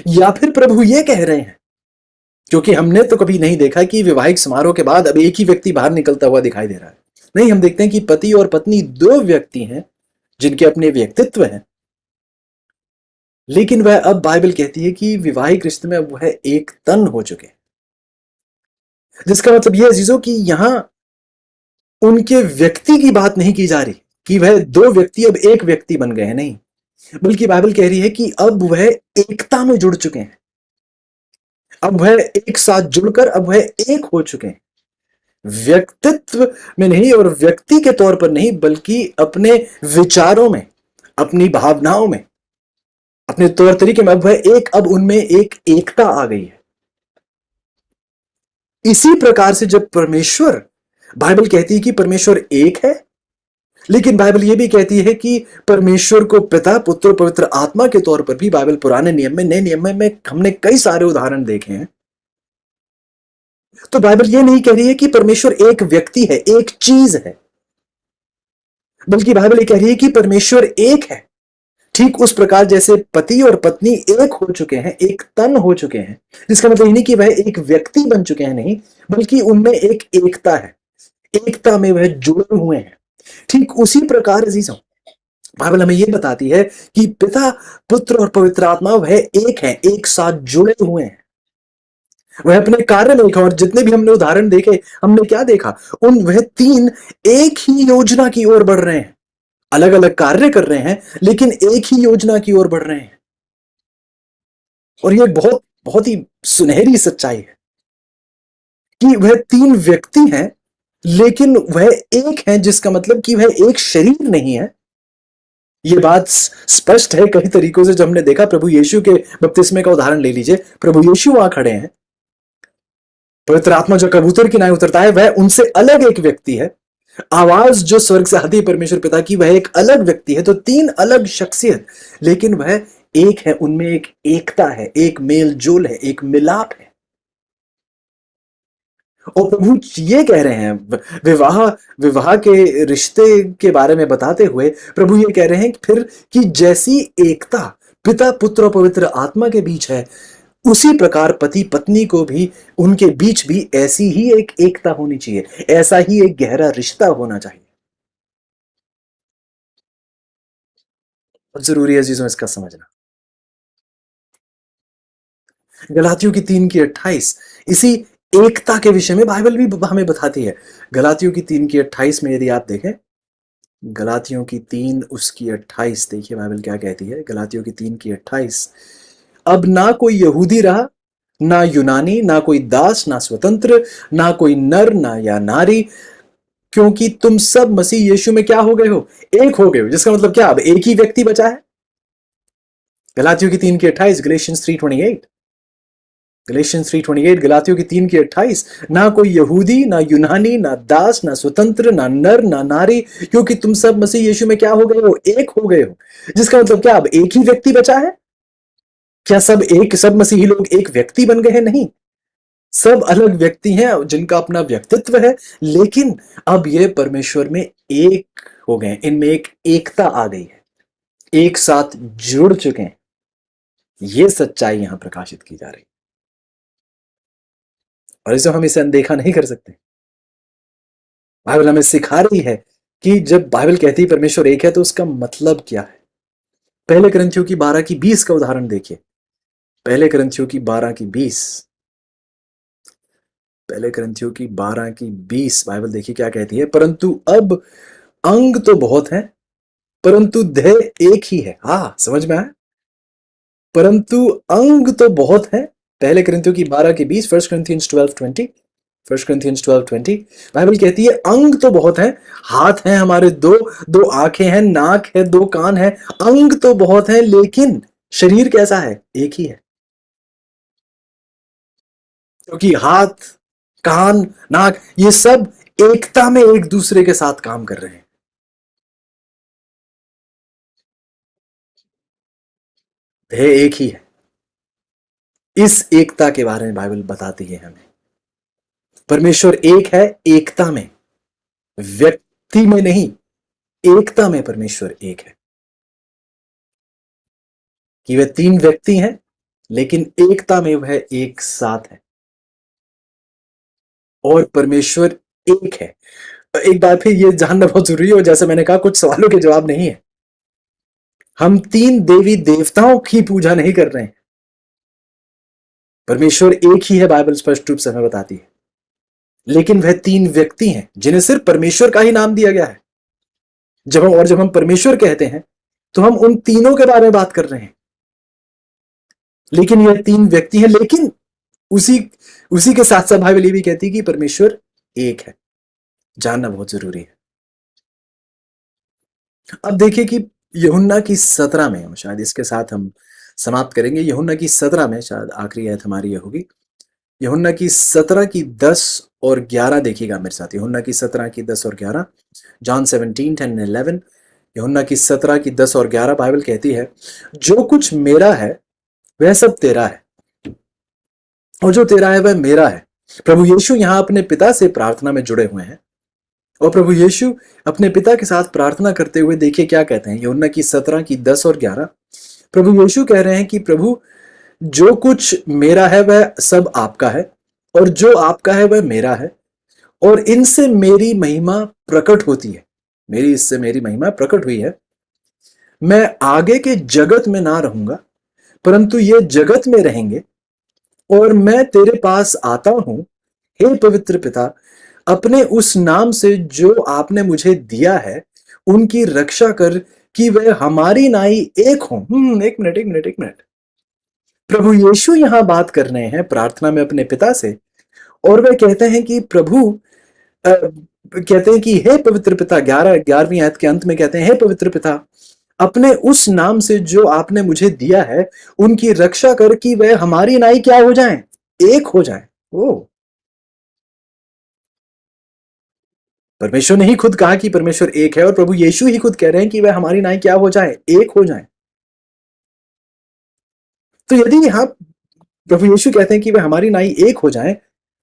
या फिर प्रभु ये कह रहे हैं, क्योंकि हमने तो कभी नहीं देखा कि वैवाहिक समारोह के बाद अब एक ही व्यक्ति बाहर निकलता हुआ दिखाई दे रहा है। नहीं, हम देखते हैं कि पति और पत्नी 2 व्यक्ति हैं जिनके अपने व्यक्तित्व हैं, लेकिन वह अब बाइबल कहती है कि वैवाहिक रिश्ते में अब वह एक तन हो चुके हैं। जिसका मतलब यह अजीजों कि यहां उनके व्यक्ति की बात नहीं की जा रही कि वह 2 व्यक्ति अब एक व्यक्ति बन गए हैं, नहीं, बल्कि बाइबल कह रही है कि अब वह एकता में जुड़ चुके हैं। अब वह एक साथ जुड़कर अब वह एक हो चुके हैं, व्यक्तित्व में नहीं और व्यक्ति के तौर पर नहीं, बल्कि अपने विचारों में, अपनी भावनाओं में, अपने तौर तरीके में अब वह एक, अब उनमें एक एकता आ गई है। इसी प्रकार से जब परमेश्वर, बाइबल कहती है कि परमेश्वर एक है, लेकिन बाइबल यह भी कहती है कि परमेश्वर को पिता, पुत्र, पवित्र आत्मा के तौर पर भी बाइबल पुराने नियम में, नए नियम में हमने कई सारे उदाहरण देखे हैं। तो बाइबल यह नहीं कह रही है कि परमेश्वर एक व्यक्ति है, एक चीज है, बल्कि बाइबल ये कह रही है कि परमेश्वर एक है। ठीक उस प्रकार जैसे पति और पत्नी एक हो चुके हैं, एक तन हो चुके हैं, जिसका मतलब नहीं कि वह एक व्यक्ति बन चुके हैं, नहीं, बल्कि उनमें एक एकता है, एकता में वह जुड़े हुए हैं। ठीक उसी प्रकार अजीजों, बाइबल हमें यह बताती है कि पिता, पुत्र और पवित्र आत्मा वह एक है, एक साथ जुड़े हुए हैं। वह अपने कार्य में एक है, और जितने भी हमने उदाहरण देखे, हमने क्या देखा, वह तीन एक ही योजना की ओर बढ़ रहे हैं। अलग अलग कार्य कर रहे हैं, लेकिन एक ही योजना की ओर बढ़ रहे हैं। और यह बहुत बहुत ही सुनहरी सच्चाई है कि वह तीन व्यक्ति हैं, लेकिन वह एक है, जिसका मतलब कि वह एक शरीर नहीं है। यह बात स्पष्ट है कई तरीकों से, जो हमने देखा प्रभु यीशु के बपतिस्मे का उदाहरण ले लीजिए। प्रभु यीशु वहां खड़े हैं, पवित्र आत्मा जो कबूतर की नाई उतरता है, वह उनसे अलग एक व्यक्ति है। आवाज जो स्वर्ग से आती है परमेश्वर पिता की, वह एक अलग व्यक्ति है। तो तीन अलग शख्सियत, लेकिन वह एक है। उनमें एक एकता है, एक मेल जोल है, एक मिलाप है। और प्रभु ये कह रहे हैं, विवाह विवाह के रिश्ते के बारे में बताते हुए प्रभु ये कह रहे हैं फिर कि जैसी एकता पिता, पुत्र और पवित्र आत्मा के बीच है, उसी प्रकार पति पत्नी को भी, उनके बीच भी ऐसी ही एक एकता होनी चाहिए, ऐसा ही एक गहरा रिश्ता होना चाहिए। बहुत जरूरी है चीजों इसका समझना। गलातियों की 3:28 इसी एकता के विषय में बाइबल भी हमें बताती है। गलातियों की 3:28 में यदि आप देखें, गलातियों की 3:28 देखिए बाइबल क्या कहती है। गलातियों की 3:28, अब ना कोई यहूदी रहा, ना यूनानी, ना कोई दास, ना स्वतंत्र, ना कोई नर, ना या नारी, क्योंकि तुम सब मसीह यीशु में क्या हो गए हो, एक हो गए हो। जिसका मतलब क्या, अब एक ही व्यक्ति बचा है। गलातियों की 3:28, गलेशियंस 3:28, गलेशियंस 3:28, गलातियों की 3:28, ना कोई यहूदी, ना यूनानी, ना दास, ना स्वतंत्र, ना नर, ना नारी, क्योंकि तुम सब मसीह यीशु में क्या हो गए हो, एक हो गए हो। जिसका मतलब क्या, अब एक ही व्यक्ति बचा है। क्या सब मसीही लोग एक व्यक्ति बन गए हैं? नहीं, सब अलग व्यक्ति हैं जिनका अपना व्यक्तित्व है, लेकिन अब ये परमेश्वर में एक हो गए, इनमें एक एकता आ गई है, एक साथ जुड़ चुके हैं। ये सच्चाई यहां प्रकाशित की जा रही है, और इसे हम इसे अनदेखा नहीं कर सकते। बाइबल हमें सिखा रही है कि जब बाइबल कहती है परमेश्वर एक है, तो उसका मतलब क्या है। पहले करंथियों की 12:20 का उदाहरण देखिए। पहले करंथियों की 12:20, पहले करंथियों की 12:20 बाइबल देखिए क्या कहती है। परंतु अब अंग तो बहुत हैं, परंतु देह एक ही है। हाँ, समझ में आया। परंतु अंग तो बहुत हैं। पहले करंथियों की 12:20, फर्स्ट करंथियंस 12:20, फर्स्ट करंथियंस 12:20 बाइबल कहती है अंग तो बहुत हैं। हाथ हैं हमारे दो, दो आंखें हैं, नाक है, दो कान है। अंग तो बहुत हैं, लेकिन शरीर कैसा है, एक ही है। क्योंकि हाथ, कान, नाक, ये सब एकता में एक दूसरे के साथ काम कर रहे हैं। देह एक ही है। इस एकता के बारे में बाइबल बताती है हमें। परमेश्वर एक है, एकता में, व्यक्ति में नहीं, एकता में परमेश्वर एक है। कि वे तीन व्यक्ति हैं, लेकिन एकता में वह एक साथ है, और परमेश्वर एक है। एक बात फिर ये जानना बहुत जरूरी है, और जैसे मैंने कहा, कुछ सवालों के जवाब नहीं है। हम तीन देवी देवताओं की पूजा नहीं कर रहे हैं। परमेश्वर एक ही है, बाइबल स्पष्ट रूप से हमें बताती है। लेकिन वह तीन व्यक्ति हैं जिन्हें सिर्फ परमेश्वर का ही नाम दिया गया है। जब हम परमेश्वर कहते हैं, तो हम उन तीनों के बारे में बात कर रहे हैं। लेकिन यह तीन व्यक्ति हैं, लेकिन उसी उसी के साथ साथ बाइबल ये भी कहती है कि परमेश्वर एक है। जानना बहुत जरूरी है। अब देखिए कि यूहन्ना की 17 में, शायद इसके साथ हम समाप्त करेंगे। यूहन्ना की 17 में, शायद आखिरी आयत हमारी यह होगी। यूहन्ना की 17 की 10 और 11 देखिएगा मेरे साथ। यूहन्ना की 17 की 10 और 11, जॉन 17:10-11। यूहन्ना की 17 की 10 और 11 बाइबल कहती है, जो कुछ मेरा है वह सब तेरा है, और जो तेरा है वह मेरा है। प्रभु यीशु यहां अपने पिता से प्रार्थना में जुड़े हुए हैं, और प्रभु यीशु अपने पिता के साथ प्रार्थना करते हुए देखिए क्या कहते हैं। यूहन्ना की 17 की 10 और 11, प्रभु यीशु कह रहे हैं कि प्रभु, जो कुछ मेरा है वह सब आपका है, और जो आपका है वह मेरा है, और इनसे मेरी महिमा प्रकट होती है। मेरी इससे मेरी महिमा प्रकट हुई है। मैं आगे के जगत में ना रहूंगा, परंतु ये जगत में रहेंगे, और मैं तेरे पास आता हूं, हे पवित्र पिता, अपने उस नाम से जो आपने मुझे दिया है, उनकी रक्षा कर, कि वह हमारी नाई एक हो। एक मिनट, एक मिनट, एक मिनट। प्रभु यीशु यहां बात कर रहे हैं प्रार्थना में अपने पिता से, और वह कहते हैं कि प्रभु, कहते हैं कि हे पवित्र पिता, 11वीं आयत के अंत में कहते हैं, हे पवित्र पिता, अपने उस नाम से जो आपने मुझे दिया है, उनकी रक्षा कर, कि वह हमारी नाई क्या हो जाए, एक हो जाए। ओ, परमेश्वर ने ही खुद कहा कि परमेश्वर एक है, और प्रभु यीशु ही खुद कह रहे हैं कि वह हमारी नाई क्या हो जाए, एक हो जाए। तो यदि यहां प्रभु यीशु कहते हैं कि वह हमारी नाई एक हो जाए,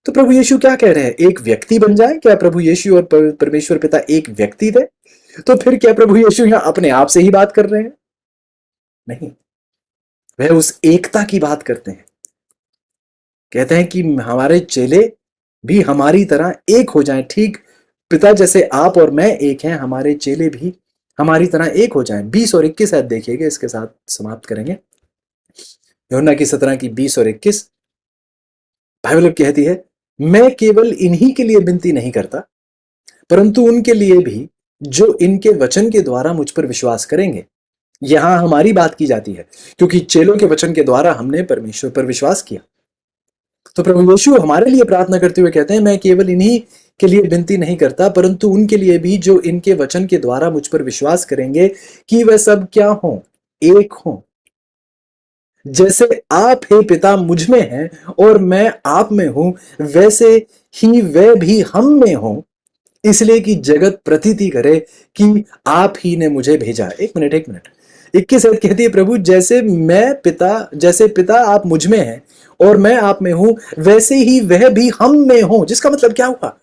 तो प्रभु यीशु क्या कह रहे हैं, एक व्यक्ति बन जाए? क्या प्रभु यीशु और परमेश्वर पिता एक व्यक्ति थे? तो फिर क्या प्रभु यीशु यहां अपने आप से ही बात कर रहे हैं? नहीं, वह उस एकता की बात करते हैं। कहते हैं कि हमारे चेले भी हमारी तरह एक हो जाएं, ठीक पिता जैसे आप और मैं एक हैं, हमारे चेले भी हमारी तरह एक हो जाएं। 20 और 21 ऐड देखिएगा, इसके साथ समाप्त करेंगे। यूहन्ना की 17 की 20 और 21 बाइबल कहती है, मैं केवल इन्हीं के लिए विनती नहीं करता, परंतु उनके लिए भी जो इनके वचन के द्वारा मुझ पर विश्वास करेंगे। यहां हमारी बात की जाती है, क्योंकि चेलों के वचन के द्वारा हमने परमेश्वर पर विश्वास किया। तो प्रभु यीशु हमारे लिए प्रार्थना करते हुए कहते हैं, मैं केवल इन्हीं के लिए विनती नहीं करता, परंतु उनके लिए भी जो इनके वचन के द्वारा मुझ पर विश्वास करेंगे, कि वह सब क्या हो, एक हो, जैसे आप हे पिता मुझ में हैं और मैं आप में हूं, वैसे ही वे भी हम में हो, इसलिए कि जगत प्रतीति करे कि आप ही ने मुझे भेजा। एक मिनट, एक मिनट। 21 कहती है, प्रभु जैसे पिता आप मुझ में हैं और मैं आप में हूं, वैसे ही वह भी हम में हो। जिसका मतलब क्या हुआ,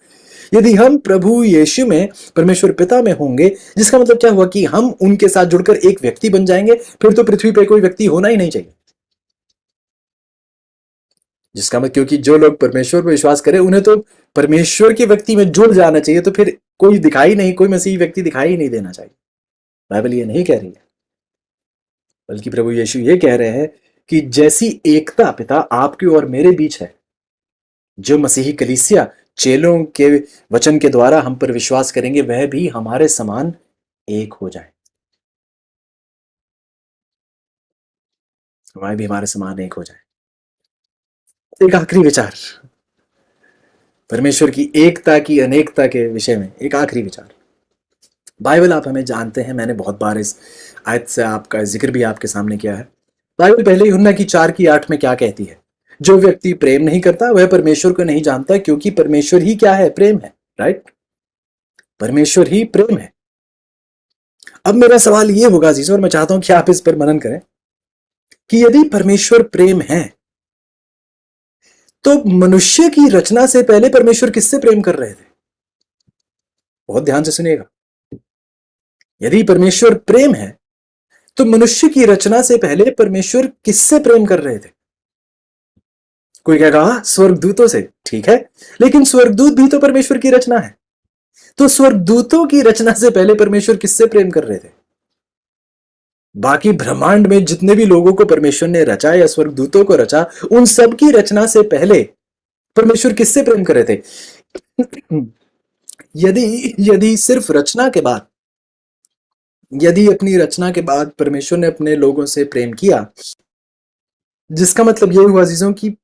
यदि हम प्रभु यीशु में परमेश्वर पिता में होंगे, जिसका मतलब क्या हुआ कि हम उनके साथ जुड़कर एक व्यक्ति बन जाएंगे। फिर तो पृथ्वी पर कोई व्यक्ति होना ही नहीं चाहिए। जिसका मतलब, क्योंकि जो लोग परमेश्वर पर विश्वास करें उन्हें तो परमेश्वर के व्यक्ति में जुड़ जाना चाहिए, तो फिर कोई दिखाई नहीं, कोई मसीही व्यक्ति दिखाई ही नहीं देना चाहिए। बाइबल ये नहीं कह रही है, बल्कि प्रभु यीशु ये कह रहे हैं कि जैसी एकता पिता आपके और मेरे बीच है, जो मसीही कलीसिया चेलों के वचन के द्वारा हम पर विश्वास करेंगे, वह भी हमारे समान एक हो जाए। हमारे भी हमारे समान एक हो जाए। एक आखिरी विचार, परमेश्वर की एकता की अनेकता के विषय में एक आखिरी विचार। बाइबल आप हमें जानते हैं, मैंने बहुत बार इस आयत से आपका जिक्र भी आपके सामने किया है। बाइबल पहले यूहन्ना की 4 की 8 में क्या कहती है, जो व्यक्ति प्रेम नहीं करता वह परमेश्वर को नहीं जानता, क्योंकि परमेश्वर ही क्या है, प्रेम है। राइट, परमेश्वर ही प्रेम है। अब मेरा सवाल यह होगा अजीजों, और मैं चाहता हूं कि आप इस पर मनन करें, कि यदि परमेश्वर प्रेम है, तो मनुष्य की रचना से पहले परमेश्वर किससे प्रेम कर रहे थे? बहुत ध्यान से सुनिएगा। यदि परमेश्वर प्रेम है, तो मनुष्य की रचना से पहले परमेश्वर किससे प्रेम कर रहे थे? कोई कहेगा स्वर्गदूतों से। ठीक है, लेकिन स्वर्गदूत भी तो परमेश्वर की रचना है। तो स्वर्गदूतों की रचना से पहले परमेश्वर किससे प्रेम कर रहे थे? बाकी ब्रह्मांड में जितने भी लोगों को परमेश्वर ने रचा या स्वर्गदूतों को रचा, उन सब की रचना से पहले परमेश्वर किससे प्रेम कर रहे थे? यदि यदि सिर्फ रचना के बाद, यदि अपनी रचना के बाद परमेश्वर ने अपने लोगों से प्रेम किया, जिसका मतलब यह हुआ अजीजों की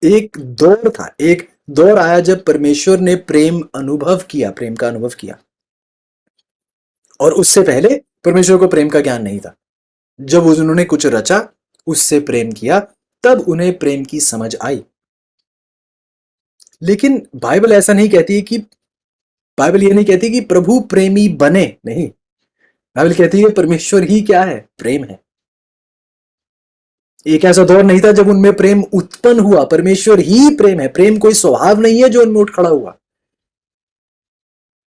एक दौर था, एक दौर आया जब परमेश्वर ने प्रेम अनुभव किया, प्रेम का अनुभव किया। और उससे पहले परमेश्वर को प्रेम का ज्ञान नहीं था। जब उन्होंने कुछ रचा, उससे प्रेम किया, तब उन्हें प्रेम की समझ आई। लेकिन बाइबल ऐसा नहीं कहती कि, बाइबल यह नहीं कहती कि प्रभु प्रेमी बने, नहीं। बाइबल कहती है परमेश्वर ही क्या है, प्रेम है। एक ऐसा दौर नहीं था जब उनमें प्रेम उत्पन्न हुआ। परमेश्वर ही प्रेम है। प्रेम कोई स्वभाव नहीं है जो उनमें उठ खड़ा हुआ,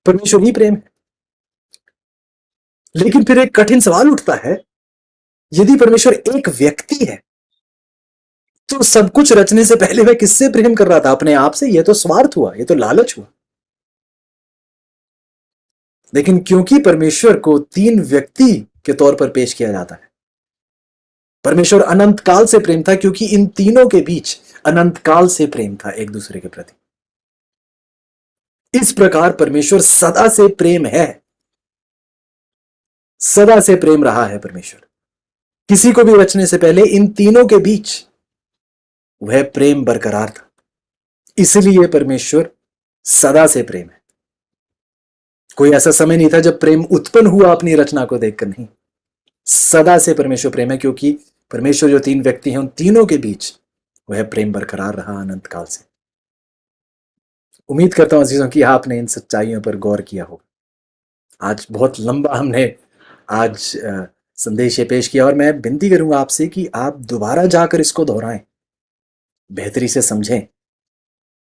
परमेश्वर ही प्रेम है। लेकिन फिर एक कठिन सवाल उठता है, यदि परमेश्वर एक व्यक्ति है, तो सब कुछ रचने से पहले वह किससे प्रेम कर रहा था? अपने आप से? यह तो स्वार्थ हुआ, यह तो लालच हुआ। लेकिन क्योंकि परमेश्वर को तीन व्यक्ति के तौर पर पेश किया जाता है, परमेश्वर अनंत काल से प्रेम था, क्योंकि इन तीनों के बीच अनंत काल से प्रेम था एक दूसरे के प्रति। इस प्रकार परमेश्वर सदा से प्रेम है, सदा से प्रेम रहा है परमेश्वर। किसी को भी रचने से पहले इन तीनों के बीच वह प्रेम बरकरार था, इसलिए परमेश्वर सदा से प्रेम है। कोई ऐसा समय नहीं था जब प्रेम उत्पन्न हुआ अपनी रचना को देखकर, नहीं, सदा से परमेश्वर प्रेम है, क्योंकि परमेश्वर जो तीन व्यक्ति हैं उन तीनों के बीच वह प्रेम बरकरार रहा अनंत काल से। उम्मीद करता हूं अजीजों कि आपने इन सच्चाइयों पर गौर किया होगा। आज बहुत लंबा हमने आज संदेश ये पेश किया, और मैं विनती करूंगा आपसे कि आप दोबारा जाकर इसको दोहराएं, बेहतरी से समझें,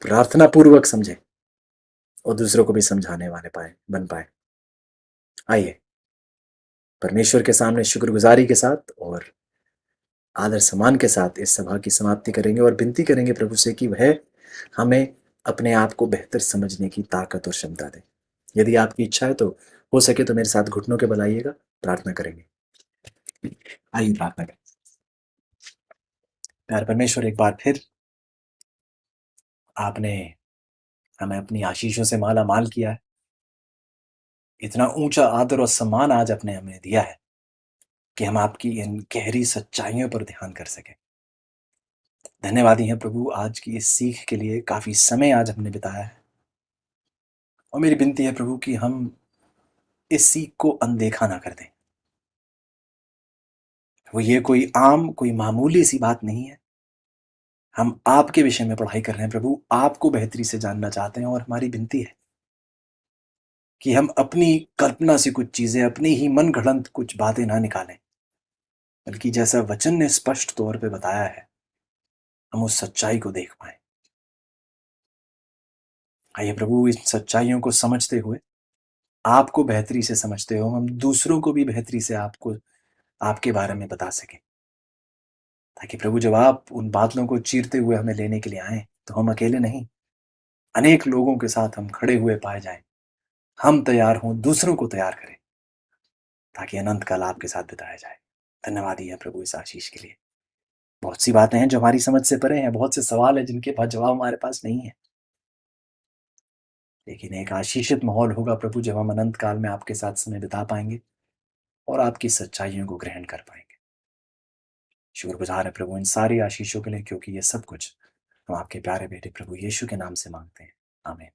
प्रार्थना पूर्वक समझें और दूसरों को भी समझाने वाले बन पाए। आइए परमेश्वर के सामने शुक्रगुजारी के साथ और आदर सम्मान के साथ इस सभा की समाप्ति करेंगे और विनती करेंगे प्रभु से कि वह हमें अपने आप को बेहतर समझने की ताकत और क्षमता दे। यदि आपकी इच्छा है तो हो सके तो मेरे साथ घुटनों के बल आइएगा, प्रार्थना करेंगे। आइए प्रार्थना करें। प्यार परमेश्वर, एक बार फिर आपने हमें अपनी आशीषों से माला माल किया है। इतना ऊंचा आदर और सम्मान आज आपने हमें दिया है कि हम आपकी इन गहरी सच्चाइयों पर ध्यान कर सकें। धन्यवादी हैं प्रभु आज की इस सीख के लिए। काफी समय आज हमने बिताया है, और मेरी विनती है प्रभु कि हम इस सीख को अनदेखा ना कर दें। वो ये कोई आम, कोई मामूली सी बात नहीं है। हम आपके विषय में पढ़ाई कर रहे हैं प्रभु, आपको बेहतरी से जानना चाहते हैं, और हमारी विनती है कि हम अपनी कल्पना से कुछ चीजें, अपनी ही मन गढ़ंत कुछ बातें ना निकालें, बल्कि जैसा वचन ने स्पष्ट तौर पे बताया है हम उस सच्चाई को देख पाए। आइए प्रभु इस सच्चाइयों को समझते हुए, आपको बेहतरी से समझते हो, हम दूसरों को भी बेहतरी से आपको, आपके बारे में बता सकें, ताकि प्रभु जब आप उन बादलों को चीरते हुए हमें लेने के लिए आए तो हम अकेले नहीं, अनेक लोगों के साथ हम खड़े हुए पाए जाएं। हम तैयार हों, दूसरों को तैयार करें, ताकि अनंत काल आपके साथ बिताया जाए। धन्यवाद है प्रभु इस आशीष के लिए। बहुत सी बातें हैं जो हमारी समझ से परे हैं, बहुत से सवाल हैं जिनके पास जवाब हमारे पास नहीं है, लेकिन एक आशीषित माहौल होगा प्रभु जब हम अनंत काल में आपके साथ समय बिता पाएंगे और आपकी सच्चाइयों को ग्रहण कर पाएंगे। शुक्रगुजार है प्रभु इन सारी आशीषों के लिए, क्योंकि ये सब कुछ हम आपके प्यारे बेटे प्रभु यीशु के नाम से मांगते हैं। आमीन।